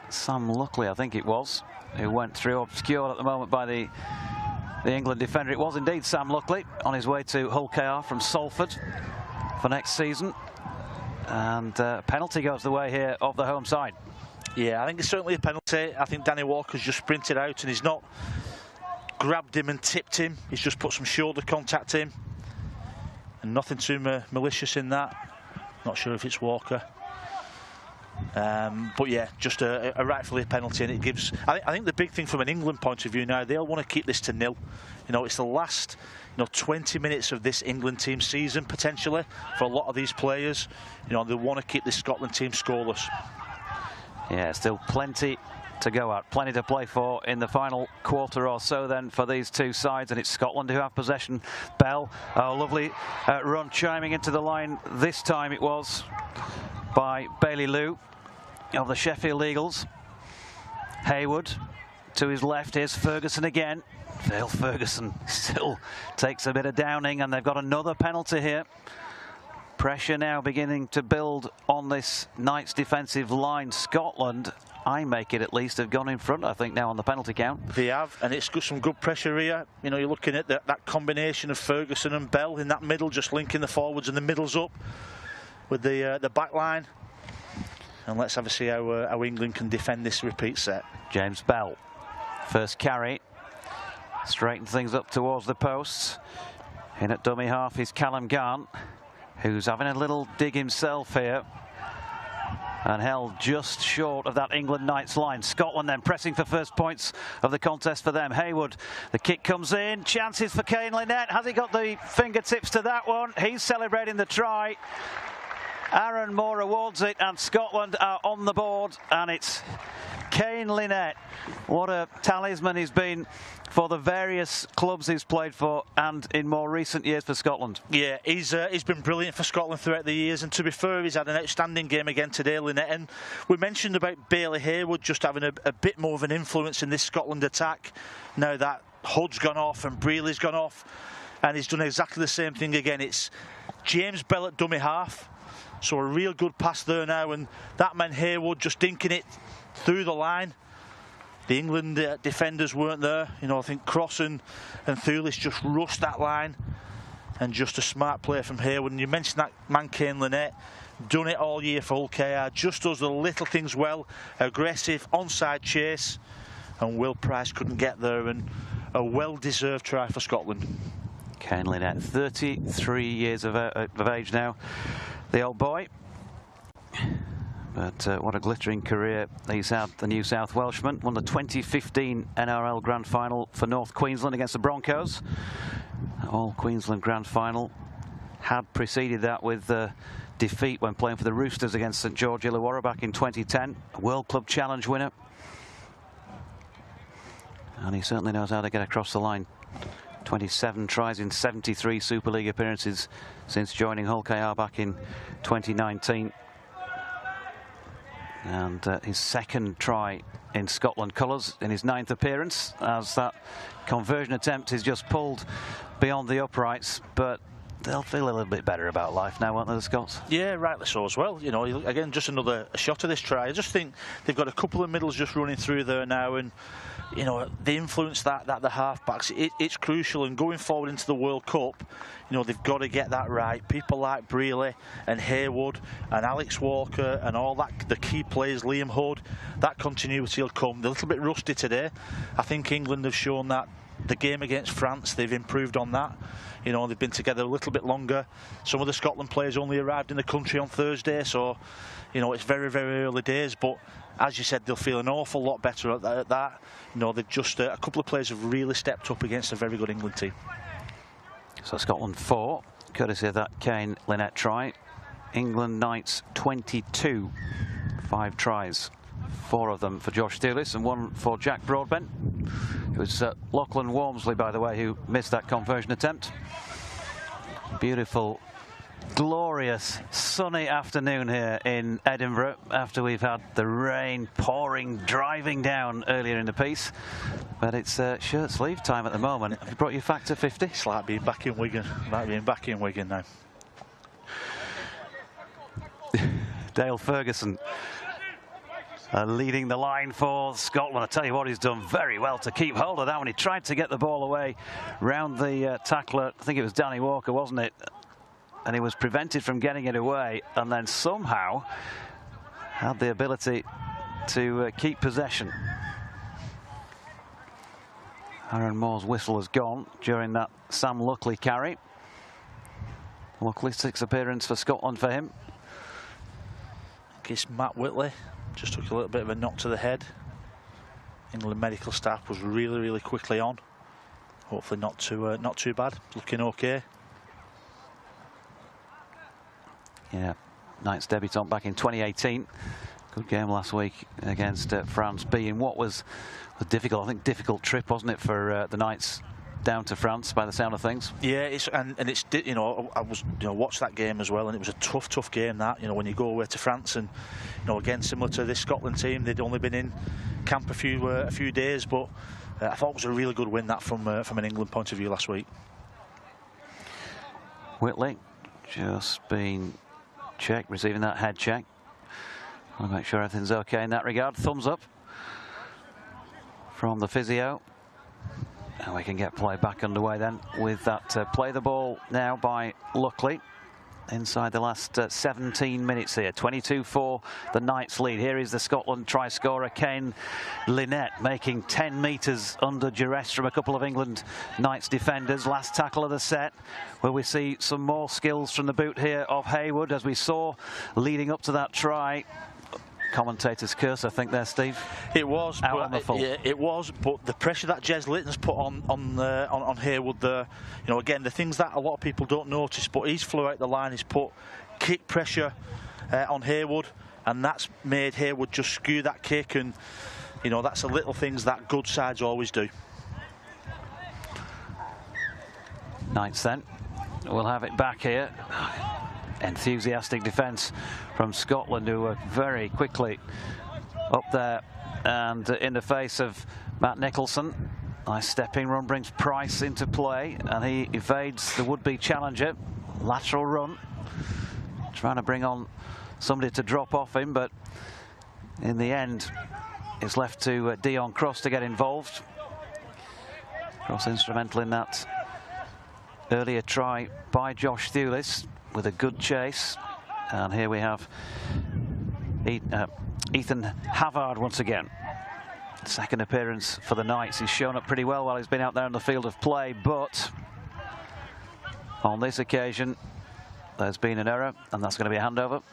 Sam Luckley, I think it was, who went through, obscured at the moment by the England defender. It was indeed Sam Luckley on his way to Hull KR from Salford for next season. And penalty goes the way here of the home side. Yeah, I think it's certainly a penalty. I think Danny Walker's just sprinted out and he's not grabbed him and tipped him. He's just put some shoulder contact in. And nothing too malicious in that. Not sure if it's Walker. But yeah, just a rightfully a penalty, and it gives. I think the big thing from an England point of view now, they'll want to keep this to 0. You know, it's the last 20 minutes of this England team season potentially for a lot of these players. You know, they want to keep this Scotland team scoreless. Yeah, still plenty to go at, plenty to play for in the final quarter or so then for these two sides, and it's Scotland who have possession. Bell, a lovely run chiming into the line. This time it was by Bailey Liu of the Sheffield Eagles. Haywood to his left. Here's Ferguson again. Dale Ferguson still takes a bit of downing, and they've got another penalty here. Pressure now beginning to build on this Knights defensive line. Scotland, I make it at least, have gone in front, I think, now on the penalty count. They have, and it's got some good pressure here. You know, you're looking at that combination of Ferguson and Bell in that middle, just linking the forwards and the middles up with the back line. And let's have a see how England can defend this repeat set. James Bell, first carry, straighten things up towards the posts. In at dummy half is Callum Garn, who's having a little dig himself here and held just short of that England Knights line. Scotland then pressing for first points of the contest for them. Haywood, the kick comes in, chances for Kane Lynette. Has he got the fingertips to that one? He's celebrating the try. Aaron Moore awards it, and Scotland are on the board, and it's Kane Lynette. What a talisman he's been for the various clubs he's played for, and in more recent years for Scotland. Yeah, he's been brilliant for Scotland throughout the years, and to be fair, he's had an outstanding game again today, Lynette. And we mentioned about Bailey Haywood just having a bit more of an influence in this Scotland attack. Now that Hood's gone off and Brealey's gone off, and he's done exactly the same thing again. It's James Bell at dummy half. So a real good pass there now, and that man Haywood just dinking it through the line. The England defenders weren't there. You know, I think Cross and Thulis just rushed that line, and just a smart play from Haywood. And you mentioned that man Kane Lynette, done it all year for Hull KR, just does the little things well, aggressive, onside chase, and Will Price couldn't get there, and a well-deserved try for Scotland. Kane Lynette, 33 years of age now. The old boy, but what a glittering career he's had, the New South Welshman. Won the 2015 NRL Grand Final for North Queensland against the Broncos. All Queensland Grand Final. Had preceded that with defeat when playing for the Roosters against St George Illawarra back in 2010. A World Club Challenge winner. And he certainly knows how to get across the line. 27 tries in 73 Super League appearances since joining Hull KR back in 2019. And his second try in Scotland colours in his 9th appearance, as that conversion attempt is just pulled beyond the uprights. But they'll feel a little bit better about life now, won't they, the Scots? Yeah, rightly so as well. You know, again, just another shot of this try. I just think they've got a couple of middles just running through there now, and you know, the influence that the half-backs, it's crucial. And going forward into the World Cup, you know, they've got to get that right. People like Brealey and Haywood and Alex Walker and all that, the key players, Liam Hood, that continuity will come. They're a little bit rusty today. I think England have shown that. The game against France, they've improved on that. You know, they've been together a little bit longer. Some of the Scotland players only arrived in the country on Thursday, so, you know, it's very, very early days. But as you said, they'll feel an awful lot better at that. You know, they've just, a couple of players have really stepped up against a very good England team. So Scotland 4, courtesy of that Kane Lynette try. England Knights 22, 5 tries. 4 of them for Josh Thewlis and 1 for Jack Broadbent. It was Lachlan Walmsley, by the way, who missed that conversion attempt. Beautiful, glorious, sunny afternoon here in Edinburgh after we've had the rain pouring, driving down earlier in the piece. But it's shirt sleeve time at the moment. Have you brought your factor 50? It's like being back in Wigan. Like being back in Wigan now. Dale Ferguson leading the line for Scotland. I tell you what, he's done very well to keep hold of that one. He tried to get the ball away round the tackler. I think it was Danny Walker, wasn't it? And he was prevented from getting it away, and then somehow had the ability to keep possession. Aaron Moore's whistle has gone during that Sam Luckley carry. Luckley, 6th appearance for Scotland for him. I guess Matt Whitley just took a little bit of a knock to the head. England medical staff was really, really quickly on. Hopefully not too bad. Looking okay. Yeah, Knights debutant back in 2018. Good game last week against France B in what was a difficult, I think, difficult trip, wasn't it, for the Knights down to France by the sound of things? Yeah, it's you know, I was, you know, watched that game as well, and it was a tough game that, you know, when you go away to France, and you know, again, similar to this Scotland team, they'd only been in camp a few days, but I thought it was a really good win that from an England point of view last week. Whitley just been checked, receiving that head check. Want to make sure everything's okay in that regard. Thumbs up from the physio. And we can get play back underway then with that play the ball now by Luckley. Inside the last 17 minutes here. 22-4 the Knights lead. Here is the Scotland try scorer Kane Lynette, making 10 metres under duress from a couple of England Knights defenders. Last tackle of the set, where we see some more skills from the boot here of Haywood, as we saw leading up to that try. Commentator's curse, I think there, Steve. It was, out on the full. Yeah, it was, but the pressure that Jez Litton's put on Haywood there, you know, again, the things that a lot of people don't notice, but he's flew out the line. He's put kick pressure on Haywood, and that's made Haywood just skew that kick, and you know, that's the little things that good sides always do. Knights then we'll have it back here. Enthusiastic defence from Scotland, who were very quickly up there and in the face of Matt Nicholson. Nice stepping run brings Price into play, and he evades the would-be challenger. Lateral run, trying to bring on somebody to drop off him, but in the end it's left to Dion Cross to get involved. Cross instrumental in that earlier try by Josh Thewlis, with a good chase. And here we have Ethan Havard once again. Second appearance for the Knights. He's shown up pretty well while he's been out there on the field of play, but on this occasion there's been an error, and that's going to be a handover.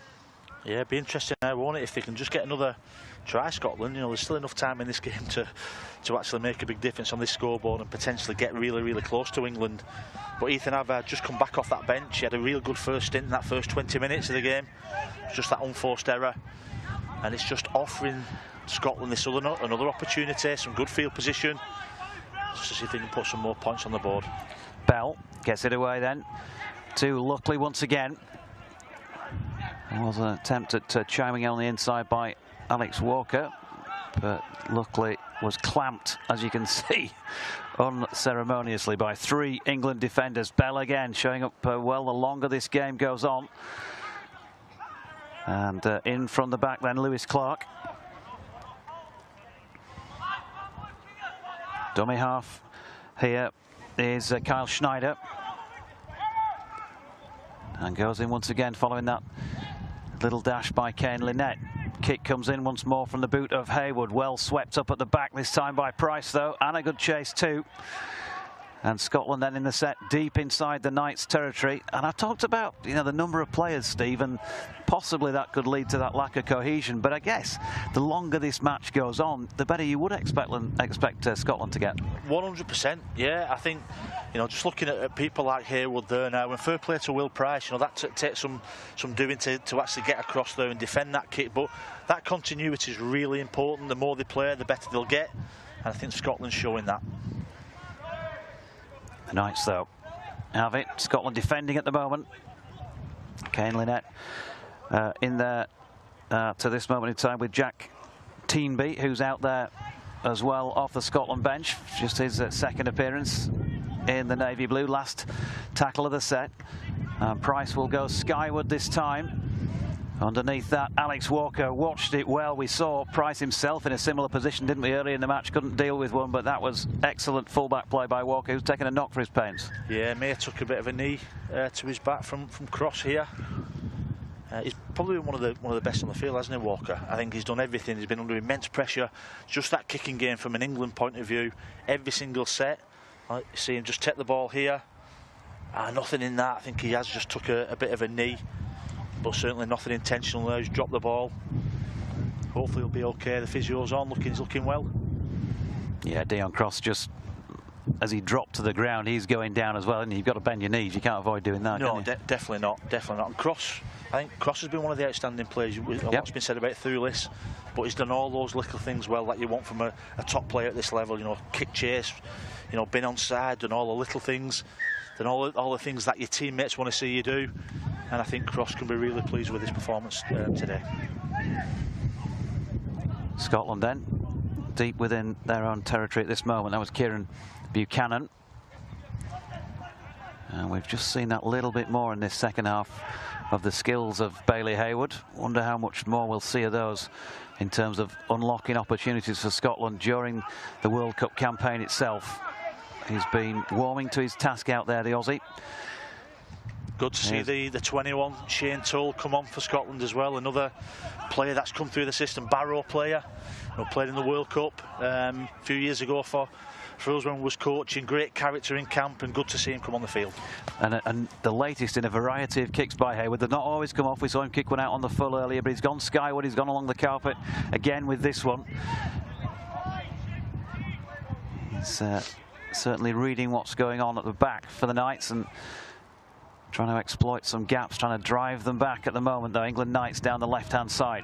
Yeah, it'd be interesting now, won't it, if they can just get another try, Scotland. You know, there's still enough time in this game to actually make a big difference on this scoreboard and potentially get really, really close to England. But Ethan Havard just come back off that bench. He had a real good first stint in that first 20 minutes of the game. It's just that unforced error, and it's just offering Scotland this another opportunity, some good field position, just to see if they can put some more points on the board. Bell gets it away then to Luckley once again. There was an attempt at chiming on the inside by Alex Walker, but Luckley was clamped, as you can see, unceremoniously by 3 England defenders. Bell again showing up well the longer this game goes on. And in from the back then, Lewis Clark. Dummy half here is Kyle Schneider. And goes in once again following that little dash by Kane Lynette. Kick comes in once more from the boot of Haywood. Well swept up at the back this time by Price, though, and a good chase too. And Scotland then in the set, deep inside the Knights' territory. And I talked about, you know, the number of players, Steve, and possibly that could lead to that lack of cohesion. But I guess the longer this match goes on, the better you would expect Scotland to get. 100%, yeah. I think, you know, just looking at people like Haywood there now, and fair play to Will Price, you know, that takes some doing to actually get across there and defend that kick. But that continuity is really important. The more they play, the better they'll get. And I think Scotland's showing that. The Knights, though, have it. Scotland defending at the moment. Kane Lynette in there to this moment in time with Jack Teenby, who's out there as well off the Scotland bench. Just his second appearance in the navy blue. Last tackle of the set. Price will go skyward this time. Underneath that, Alex Walker watched it well. We saw Price himself in a similar position, didn't we, early in the match? Couldn't deal with one, but that was excellent fullback play by Walker, who's taken a knock for his pains. Yeah, May took a bit of a knee to his back from cross here. He's probably one of the best on the field, hasn't he, Walker? I think he's done everything. He's been under immense pressure. Just that kicking game from an England point of view, every single set. I see him just take the ball here. Nothing in that. I think he has just took a bit of a knee, but certainly nothing intentional there. He's dropped the ball. Hopefully he'll be okay. The physio's on, he's looking well. Yeah, Dion Cross, just as he dropped to the ground, he's going down as well, and you've got to bend your knees. You can't avoid doing that. No, definitely not. And Cross, I think Cross has been one of the outstanding players. A lot's been said about Thulis, but he's done all those little things well that you want from a top player at this level. You know, kick chase, you know, been onside, done all the little things, done all the things that your teammates want to see you do. And I think Cross can be really pleased with his performance today. Scotland then, deep within their own territory at this moment. That was Kieran Buchanan. And we've just seen that little bit more in this second half of the skills of Bailey Haywood. Wonder how much more we'll see of those in terms of unlocking opportunities for Scotland during the World Cup campaign itself. He's been warming to his task out there, the Aussie. Good to see the 21, Shane Toll, come on for Scotland as well. Another player that's come through the system, Barrow player, you know, played in the World Cup a few years ago for us when he was coaching. Great character in camp, and good to see him come on the field. And the latest in a variety of kicks by Haywood. They've not always come off. We saw him kick one out on the full earlier, but he's gone skyward. He's gone along the carpet again with this one. He's certainly reading what's going on at the back for the Knights and trying to exploit some gaps, trying to drive them back at the moment, though. England Knights down the left-hand side,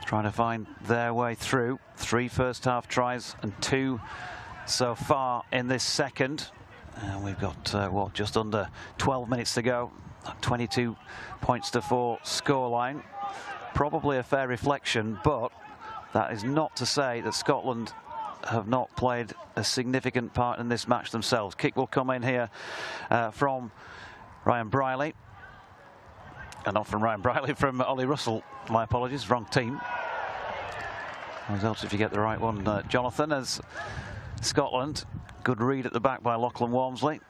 trying to find their way through. 3 first-half tries and 2 so far in this second. And we've got, what, just under 12 minutes to go. 22 points to 4 scoreline. Probably a fair reflection, but that is not to say that Scotland have not played a significant part in this match themselves. Kick will come in here from Ryan Briley. Not from Ryan Briley, from Ollie Russell. My apologies, wrong team. Always helps if you get the right one, Jonathan, as Scotland. Good read at the back by Lachlan Walmsley.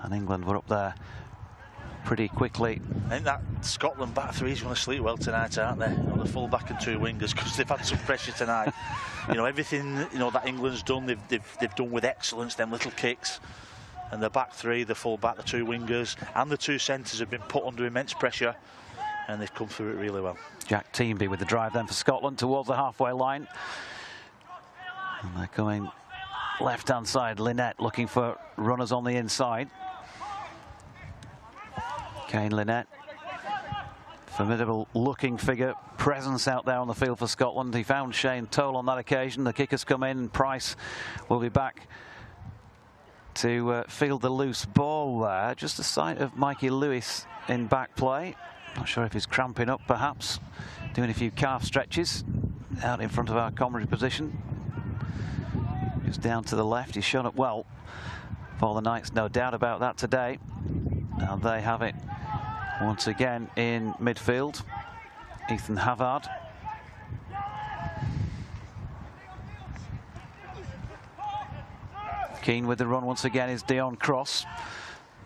And England were up there pretty quickly. I think that Scotland back three is going to sleep well tonight, aren't they? The full back and 2 wingers, because they've had some pressure tonight. You know, everything that England's done, they've done with excellence. Them little kicks, and the back three, the full back, the 2 wingers, and the 2 centres have been put under immense pressure, and they've come through it really well. Jack Teenby with the drive then for Scotland towards the halfway line. And they're coming left-hand side. Lynette looking for runners on the inside. Kane Lynette, formidable looking figure, presence out there on the field for Scotland. He found Shane Toll on that occasion. The kickers come in. Price will be back to field the loose ball there. Just a sight of Mikey Lewis in back play. Not sure if he's cramping up, perhaps. Doing a few calf stretches out in front of our commentary position. Just down to the left. He's shown up well for the Knights, no doubt about that today. And they have it once again in midfield. Ethan Havard. Keen with the run once again is Dion Cross.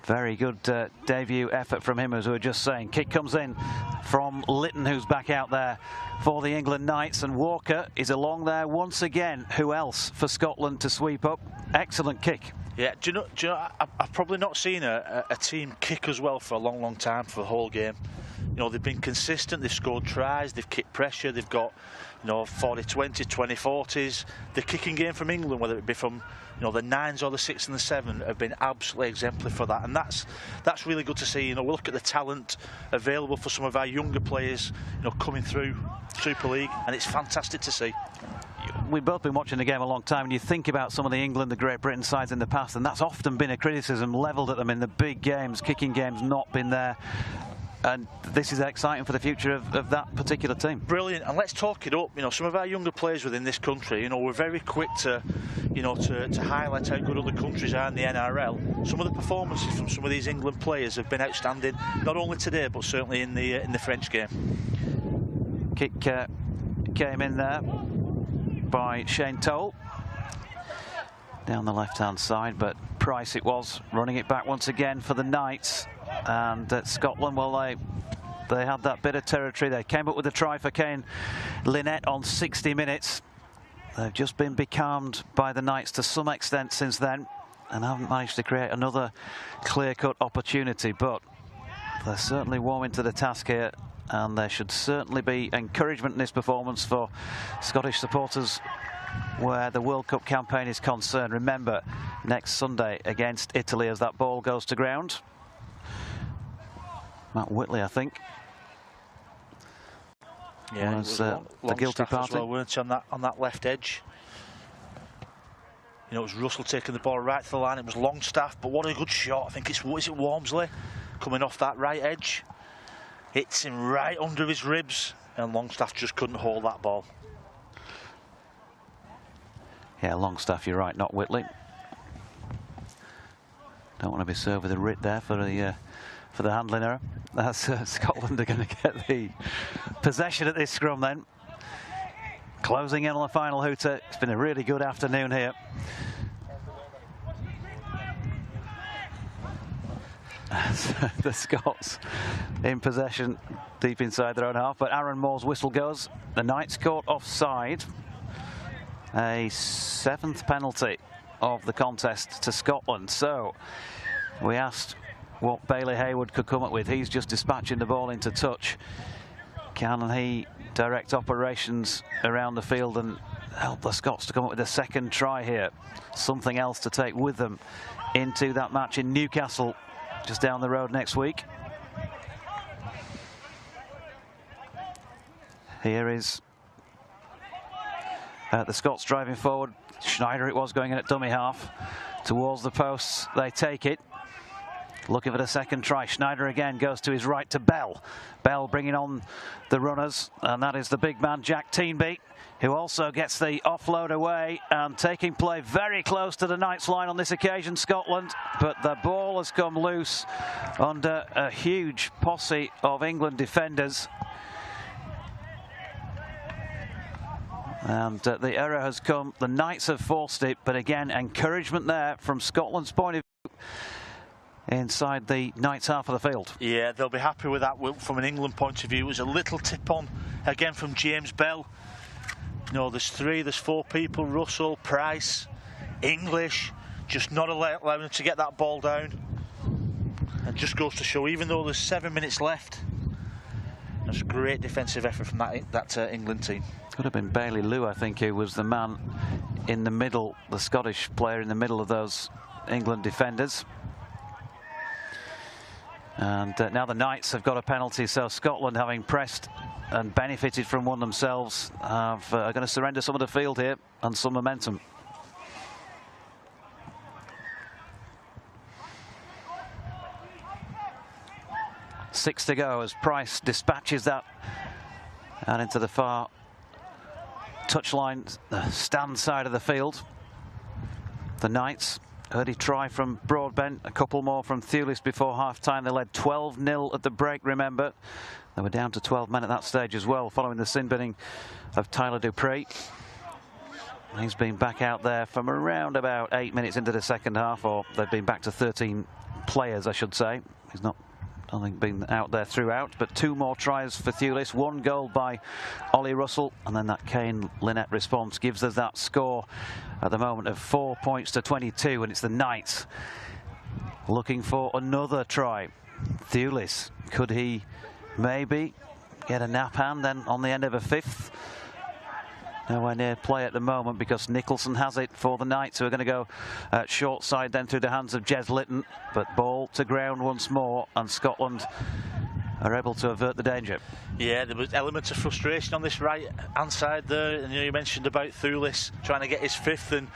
Very good debut effort from him, as we were just saying. Kick comes in from Litton, who's back out there for the England Knights, and Walker is along there once again. Who else for Scotland to sweep up? Excellent kick. Yeah, do you know, I've probably not seen a team kick as well for a long time for the whole game. You know, they've been consistent, they've scored tries, they've kicked pressure, they've got, you know, 40-20, 20-40s. The kicking game from England, whether it be from, you know, the 9s or the 6 and the 7, have been absolutely exemplary for that, and that's really good to see. You know, we look at the talent available for some of our younger players, you know, coming through Super League, and it's fantastic to see. We've both been watching the game a long time, and you think about some of the England, the Great Britain sides in the past, and that's often been a criticism levelled at them in the big games. Kicking games not been there. And this is exciting for the future of that particular team. Brilliant, and let's talk it up. You know, some of our younger players within this country, you know, we're very quick to, you know, to highlight how good other countries are in the NRL. Some of the performances from some of these England players have been outstanding, not only today, but certainly in the French game. Kick came in there by Shane Toll. Down the left-hand side, but Price it was, running it back once again for the Knights. And Scotland, well, they had that bit of territory. They came up with a try for Kane Lynette on 60 minutes. They've just been becalmed by the Knights to some extent since then, and haven't managed to create another clear-cut opportunity. But they're certainly warming to the task here, and there should certainly be encouragement in this performance for Scottish supporters where the World Cup campaign is concerned. Remember, next Sunday against Italy as that ball goes to ground. Matt Whitley, I think. Yeah, was the guilty party. Well, weren't on that left edge. You know, it was Russell taking the ball right to the line. It was Longstaff, but what a good shot! I think is it Walmsley coming off that right edge, hits him right under his ribs, and Longstaff just couldn't hold that ball. Yeah, Longstaff, you're right, not Whitley. Don't want to be served with a writ there for the handling error. That's Scotland are going to get the possession at this scrum then. Closing in on the final hooter. It's been a really good afternoon here. The Scots in possession deep inside their own half, but Aaron Moore's whistle goes. The Knights caught offside. A 7th penalty of the contest to Scotland. So we asked what Bailey Hayward could come up with. He's just dispatching the ball into touch. Can he direct operations around the field and help the Scots to come up with a second try here? Something else to take with them into that match in Newcastle just down the road next week. Here is the Scots driving forward. Schneider it was, going in at dummy half towards the posts. They take it. Looking for the second try. Schneider again goes to his right to Bell. Bell bringing on the runners, and that is the big man Jack Teenby, who also gets the offload away and taking play very close to the Knights line on this occasion, Scotland. But the ball has come loose under a huge posse of England defenders. And the error has come. The Knights have forced it, but again, encouragement there from Scotland's point of view inside the Knights half of the field. Yeah, they'll be happy with that from an England point of view. It was a little tip on again from James Bell. You know, there's 4 people: Russell, Price, English, just not allowing them to get that ball down. And just goes to show, even though there's 7 minutes left, that's a great defensive effort from that England team. Could have been Bailey Liu, I think, who was the man in the middle, the Scottish player in the middle of those England defenders. And now the Knights have got a penalty, so Scotland, having pressed and benefited from one themselves, are going to surrender some of the field here and some momentum. 6 to go as Price dispatches that out into the far touchline, the stand side of the field. The Knights, early try from Broadbent, a couple more from Thewlis before half-time. They led 12-0 at the break, remember. They were down to 12 men at that stage as well, following the sin-binning of Tyler Dupree. He's been back out there from around about 8 minutes into the second half, or they've been back to 13 players, I should say. He's not, I think, been out there throughout, but 2 more tries for Thewlis, 1 goal by Ollie Russell, and then that Kane Lynette response gives us that score at the moment of 4 points to 22, and it's the Knights looking for another try. Thewlis, could he maybe get a nap hand then on the end of a 5th? Nowhere near play at the moment because Nicholson has it for the Knights, who are going to go short side then through the hands of Jez Litton, but ball to ground once more, and Scotland are able to avert the danger. Yeah, there was elements of frustration on this right hand side there, and you mentioned about Thewlis trying to get his 5th, and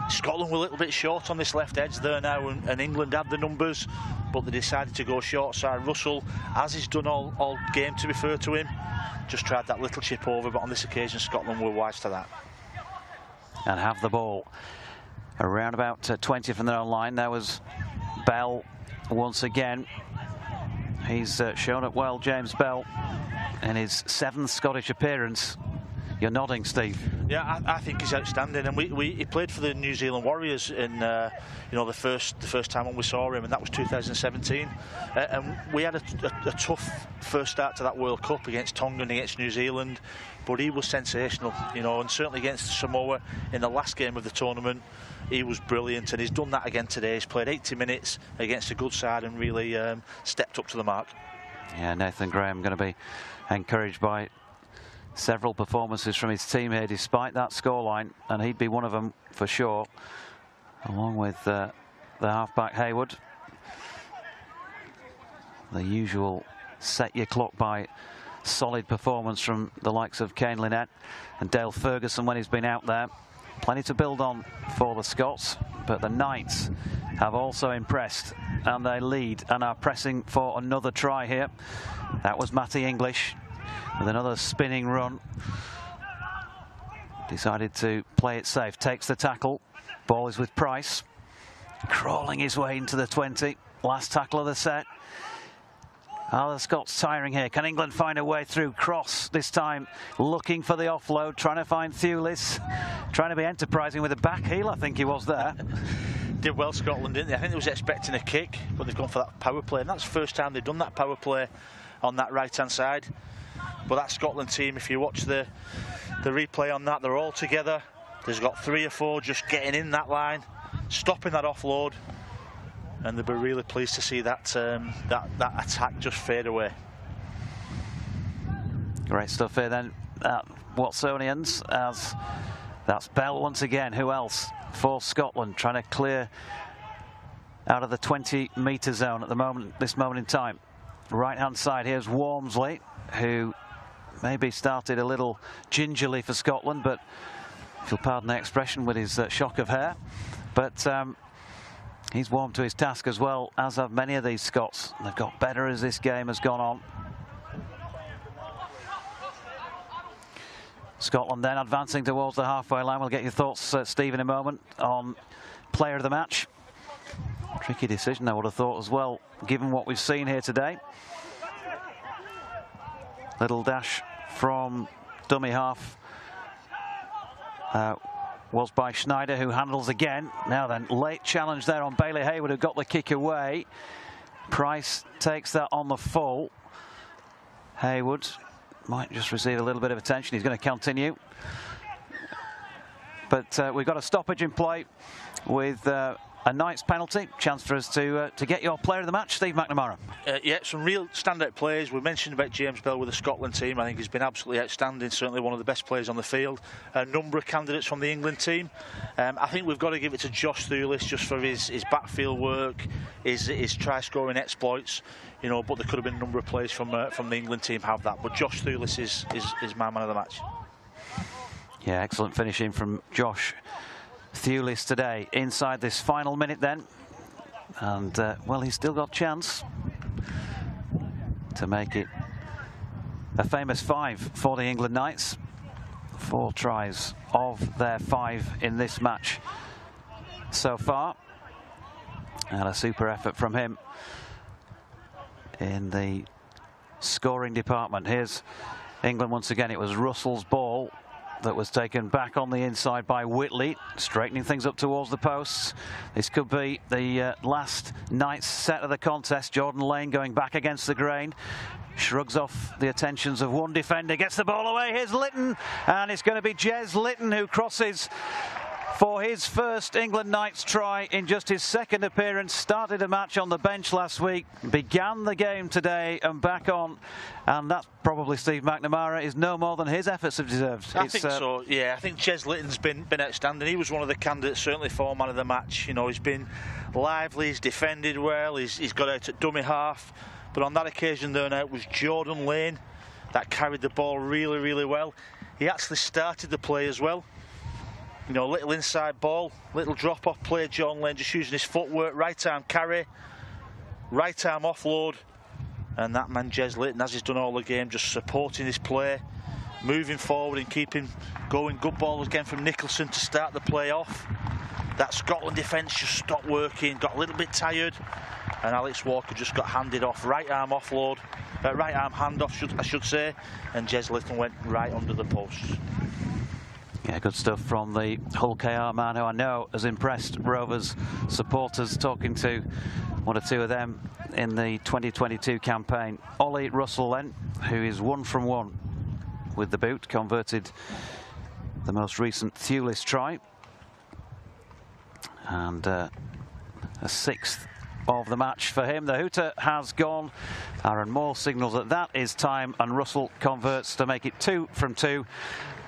Scotland were a little bit short on this left edge there now, and England had the numbers, but they decided to go short side. Russell, as he's done all game, to be fair to him, just tried that little chip over, but on this occasion Scotland were wise to that. And have the ball around about 20 from their own line. There was Bell once again. He's shown up well, James Bell, in his 7th Scottish appearance. You're nodding, Steve. Yeah, I think he's outstanding, and he played for the New Zealand Warriors in the first time when we saw him, and that was 2017. And we had a tough first start to that World Cup against Tonga and against New Zealand, but he was sensational, and certainly against Samoa in the last game of the tournament, he was brilliant, and he's done that again today. He's played 80 minutes against a good side and really stepped up to the mark. Yeah, Nathan Graham going to be encouraged by several performances from his team here despite that scoreline, and he'd be one of them for sure, along with the halfback Hayward. The usual set your clock by solid performance from the likes of Kane Lynette and Dale Ferguson when he's been out there. Plenty to build on for the Scots, but the Knights have also impressed, and they lead and are pressing for another try here. That was Matty English with another spinning run. Decided to play it safe, takes the tackle. Ball is with Price, crawling his way into the 20. Last tackle of the set. Are the Scots tiring here? Can England find a way through? Cross this time, looking for the offload, trying to find Thewlis, trying to be enterprising with a back heel, I think he was there. Did well, Scotland, didn't they? I think they was expecting a kick, but they've gone for that power play, and that's the first time they've done that power play on that right-hand side. But that Scotland team, if you watch the replay on that, they're all together. There's got 3 or 4 just getting in that line, stopping that offload, and they'll be really pleased to see that that attack just fade away. Great stuff here then, Watsonians, as that's Bell once again. Who else for Scotland, trying to clear out of the 20-metre zone at the moment, this moment in time. Right hand side, here's Walmsley, who maybe started a little gingerly for Scotland, but if you'll pardon the expression, with his shock of hair, but he's warmed to his task as well, as have many of these Scots. They've got better as this game has gone on. Scotland then advancing towards the halfway line. We'll get your thoughts, Steve, in a moment on player of the match. Tricky decision, I would have thought, as well, given what we've seen here today. Little dash from dummy half was by Schneider, who handles again. Now then, late challenge there on Bailey Hayward, who got the kick away. Price takes that on the full. Hayward might just receive a little bit of attention. He's going to continue. But we've got a stoppage in play with a Knights penalty. Chance for us to get your player of the match, Steve McNamara. Yeah, some real standout players. We mentioned about James Bell with the Scotland team. I think he's been absolutely outstanding, certainly one of the best players on the field. A number of candidates from the England team. I think we've got to give it to Josh Thewlis just for his backfield work, his try-scoring exploits. You know, but there could have been a number of players from the England team have that. But Josh Thewlis is my man of the match. Yeah, excellent finishing from Josh Thewlis today inside this final minute then, and well, he's still got chance. to make it a famous 5 for the England Knights. 4 tries of their 5 in this match so far, and a super effort from him in the scoring department. Here's England once again. It was Russell's ball that was taken back on the inside by Whitley, straightening things up towards the posts. This could be the last Knights set of the contest. Jordan Lane going back against the grain, shrugs off the attentions of one defender, gets the ball away. Here's Litton, and it's going to be Jez Litton who crosses for his first England Knights try in just his 2nd appearance. Started a match on the bench last week, began the game today and back on, and that's probably, Steve McNamara, is no more than his efforts have deserved. I think so, yeah. I think Jez Litton's been outstanding. He was one of the candidates, certainly for man of the match. You know, he's been lively, he's defended well, he's got out at dummy half, but on that occasion there now it was Jordan Lane that carried the ball really, really well. He actually started the play as well. You know, little inside ball, little drop-off play. Jordan Lane just using his footwork, right arm carry, right arm offload, and that man Jez Litton, as he's done all the game, just supporting his play, moving forward and keeping going. Good ball again from Nicholson to start the play off. That Scotland defence just stopped working, got a little bit tired, and Alex Walker just got handed off, right arm offload, right arm handoff, I should say, and Jez Litton went right under the post. Yeah, good stuff from the Hull KR man, who I know has impressed Rovers supporters, talking to 1 or 2 of them in the 2022 campaign. Ollie Russell then, who is 1 from 1 with the boot, converted the most recent Thewlis try, and a 6th of the match for him. The hooter has gone. Aaron Moore signals that is time, and Russell converts to make it 2 from 2.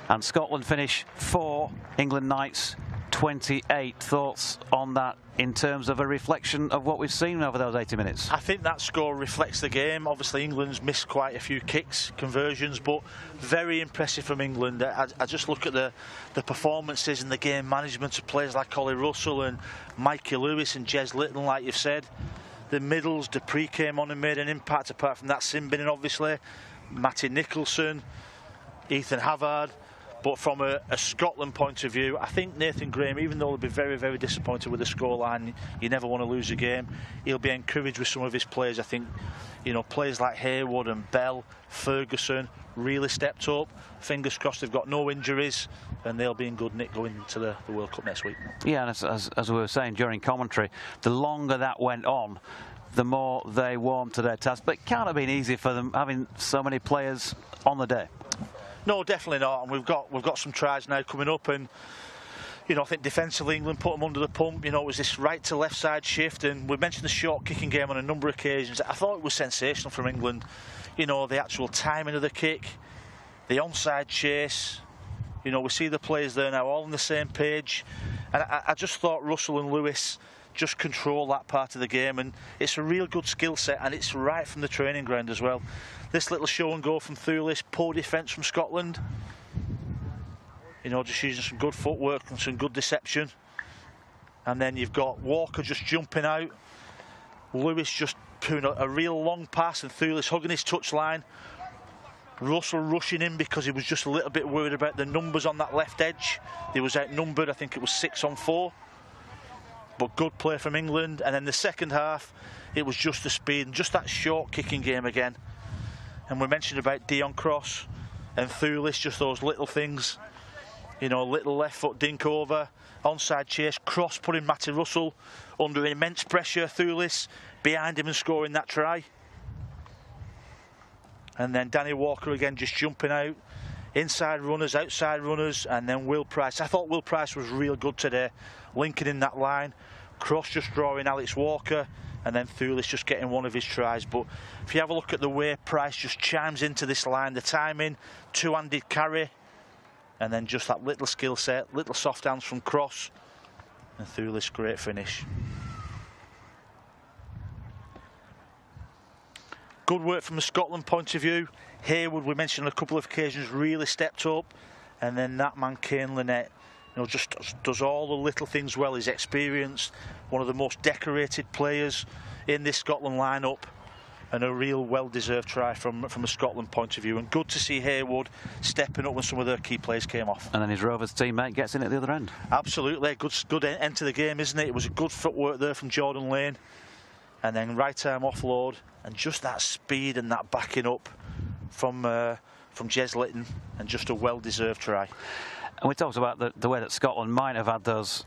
And Scotland finish 4, England Knights 28. Thoughts on that in terms of a reflection of what we've seen over those 80 minutes? I think that score reflects the game. Obviously England's missed quite a few kicks, conversions, but very impressive from England. I just look at the performances and the game management of players like Ollie Russell and Mikey Lewis and Jez Litton, like you've said. The middles, Dupree came on and made an impact, apart from that Simbinen obviously, Matty Nicholson, Ethan Havard. But from a Scotland point of view, I think Nathan Graham, even though he'll be very, very disappointed with the scoreline, you never want to lose a game, he'll be encouraged with some of his players. I think, you know, players like Haywood and Bell, Ferguson really stepped up. Fingers crossed they've got no injuries and they'll be in good nick going into the World Cup next week. Yeah, and as we were saying during commentary, the longer that went on, the more they warmed to their task. But it can't have been easy for them having so many players on the day. No, definitely not. And we've got some tries now coming up, and you know, I think defensively England put them under the pump. You know, it was this right to left side shift, and we mentioned the short kicking game on a number of occasions. I thought it was sensational from England. You know, the actual timing of the kick, the onside chase. You know, we see the players there now all on the same page, and I just thought Russell and Lewis just control that part of the game, and it's a real good skill set, and it's right from the training ground as well. This little show and go from Thewlis, poor defence from Scotland. You know, just using some good footwork and some good deception. And then you've got Walker just jumping out, Lewis just putting a real long pass, and Thewlis hugging his touchline. Russell rushing in because he was just a little bit worried about the numbers on that left edge. He was outnumbered, I think it was 6 on 4. But good play from England. And then the second half, it was just the speed and just that short kicking game again. And we mentioned about Dion Cross and Thewlis, just those little things. You know, little left foot dink over, onside chase, Cross putting Matty Russell under immense pressure. Thewlis behind him and scoring that try. And then Danny Walker again just jumping out. Inside runners, outside runners, and then Will Price. I thought Will Price was real good today, linking in that line. Cross just drawing Alex Walker, and then Thewlis just getting one of his tries. But if you have a look at the way Price just chimes into this line, the timing, two-handed carry, and then just that little skill set, little soft hands from Cross, and Thewlis, great finish. Good work from a Scotland point of view. Haywood, we mentioned on a couple of occasions, really stepped up, and then that man Kane Lynette, you know, just does all the little things well. He's experienced, one of the most decorated players in this Scotland lineup, and a real well-deserved try from a Scotland point of view, and good to see Haywood stepping up when some of their key players came off. And then his Rovers teammate gets in at the other end. Absolutely, good end to the game, isn't it? It was a good footwork there from Jordan Lane, and then right arm offload, and just that speed and that backing up from Jez Litton, and just a well-deserved try. And we talked about the way that Scotland might have had those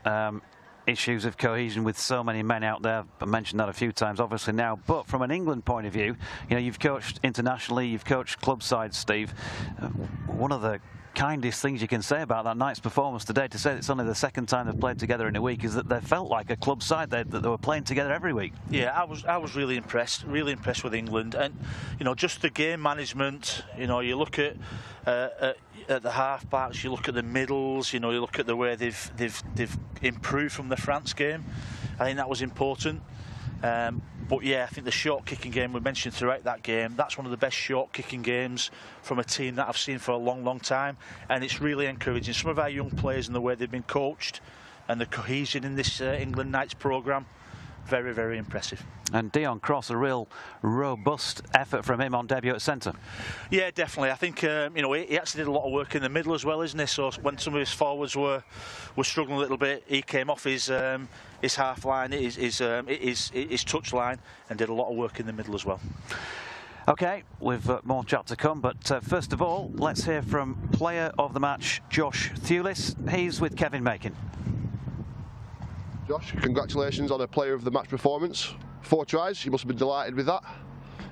issues of cohesion with so many men out there. I mentioned that a few times, obviously now. But from an England point of view, you know, you've coached internationally, you've coached club sides, Steve. One of the kindest things you can say about that night's performance today, to say it's only the second time they've played together in a week, is that they felt like a club side, that they were playing together every week. Yeah, I was really impressed with England, and you know, just the game management. You know, you look at the half backs, you look at the middles, you know, you look at the way they've improved from the France game. I think that was important. But yeah, I think the short kicking game we mentioned throughout that game, that's one of the best short kicking games from a team that I've seen for a long time, and it's really encouraging. Some of our young players and the way they've been coached and the cohesion in this England Knights programme, very, very impressive. And Dion Cross, a real robust effort from him on debut at centre. Yeah, definitely. I think you know, he actually did a lot of work in the middle as well, isn't he? So when some of his forwards were struggling a little bit, he came off his half line, his touch line, and did a lot of work in the middle as well. OK, we've more chat to come, but first of all, let's hear from player of the match, Josh Thewlis. He's with Kevin Makin. Josh, congratulations on a player of the match performance. 4 tries, you must have been delighted with that.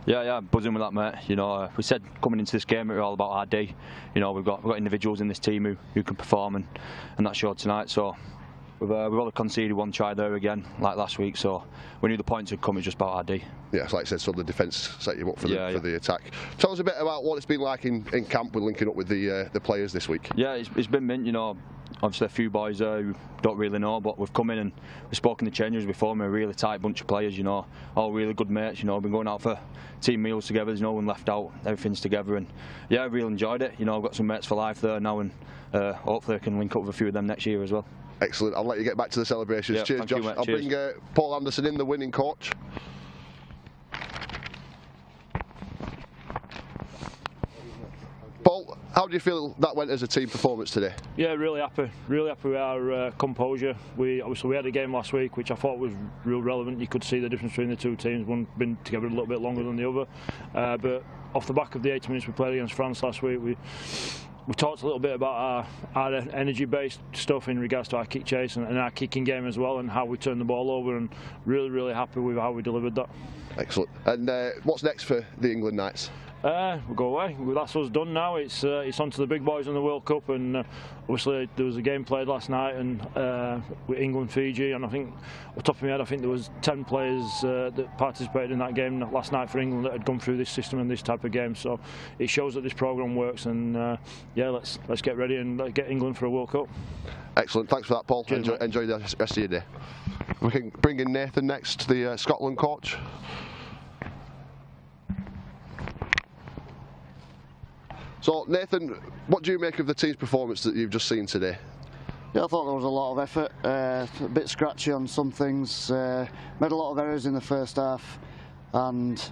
Yeah, buzzing with that, mate. You know, we said coming into this game it was all about our D. You know, we've got individuals in this team who can perform, and that showed tonight. So we've only conceded 1 try there again, like last week. So we knew the points would come. It's just about our D. Yeah, like I said, so the defence set you up for the attack. Tell us a bit about what it's been like in camp with linking up with the players this week. Yeah, it's been mint. You know, obviously a few boys there who don't really know, but we've come in and we've spoken to the changers before. We're a really tight bunch of players, you know, all really good mates. You know, been going out for team meals together. There's no one left out. Everything's together, and yeah, I really enjoyed it. You know, I've got some mates for life there now, and hopefully I can link up with a few of them next year as well. Excellent. I'll let you get back to the celebrations. Yeah, cheers, Josh. I'll bring Paul Anderson in, the winning coach. Paul, how do you feel that went as a team performance today? Yeah, really happy with our composure. We had a game last week which I thought was real relevant. You could see the difference between the two teams. One been together a little bit longer than the other, but off the back of the 80 minutes we played against France last week, we talked a little bit about our energy-based stuff in regards to our kick chase and our kicking game as well, and how we turned the ball over, and really happy with how we delivered that. Excellent. And what's next for the England Knights? We'll go away. That's us done now. It's on to the big boys in the World Cup, and obviously there was a game played last night, and with England-Fiji, and I think, off the top of my head, I think there was 10 players that participated in that game last night for England that had gone through this system and this type of game. So it shows that this programme works, and yeah, let's get ready and get England for a World Cup. Excellent. Thanks for that, Paul. Cheers, enjoy the rest of your day. We can bring in Nathan next, the Scotland coach. So, Nathan, what do you make of the team's performance that you've just seen today? Yeah, I thought there was a lot of effort, a bit scratchy on some things, made a lot of errors in the first half, and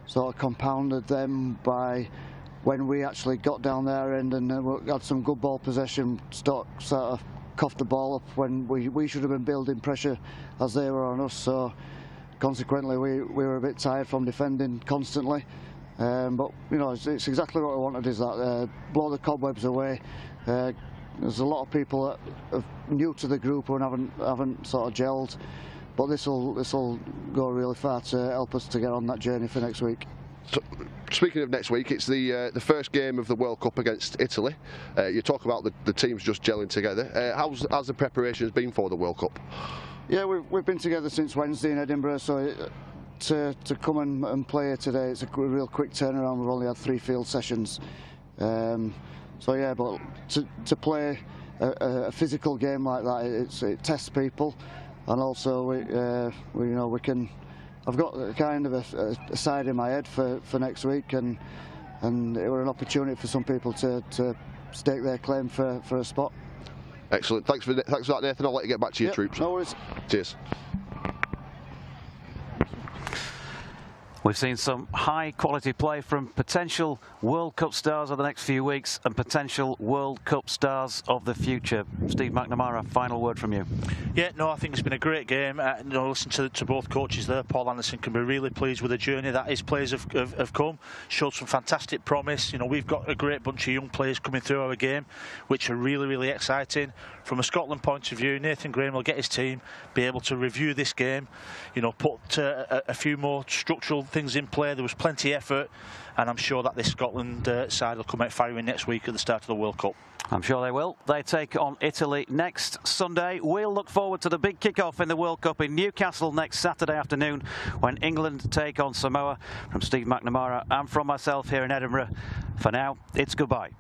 sort of compounded them by when we actually got down their end and had some good ball possession, sort of coughed the ball up when we should have been building pressure as they were on us. So consequently we were a bit tired from defending constantly. But you know, it's exactly what I wanted, is that blow the cobwebs away. There's a lot of people that are new to the group and haven't sort of gelled, but this will go really far to help us to get on that journey for next week. So, speaking of next week, it's the first game of the World Cup against Italy. You talk about the teams just gelling together. How's the preparations been for the World Cup? Yeah, we've been together since Wednesday in Edinburgh, so to come and play here today, it's a real quick turnaround. We've only had 3 field sessions, so yeah. But to play a physical game like that, it tests people, and also we can. I've got kind of a side in my head for next week, and it were an opportunity for some people to stake their claim for a spot. Excellent. Thanks for that, Nathan. I'll let you get back to your troops. No worries. Cheers. We've seen some high-quality play from potential World Cup stars of the next few weeks and potential World Cup stars of the future. Steve McNamara, final word from you. Yeah, no, I think it's been a great game. Listen to both coaches there. Paul Anderson can be really pleased with the journey that his players have come. Showed some fantastic promise. We've got a great bunch of young players coming through our game, which are really, really exciting. From a Scotland point of view, Nathan Graham will get his team, be able to review this game, put a few more structural things in play. There was plenty of effort, and I'm sure that this Scotland side will come out firing next week at the start of the World Cup. I'm sure they will. They take on Italy next Sunday. We'll look forward to the big kick-off in the World Cup in Newcastle next Saturday afternoon when England take on Samoa. From Steve McNamara and from myself here in Edinburgh, for now, it's goodbye.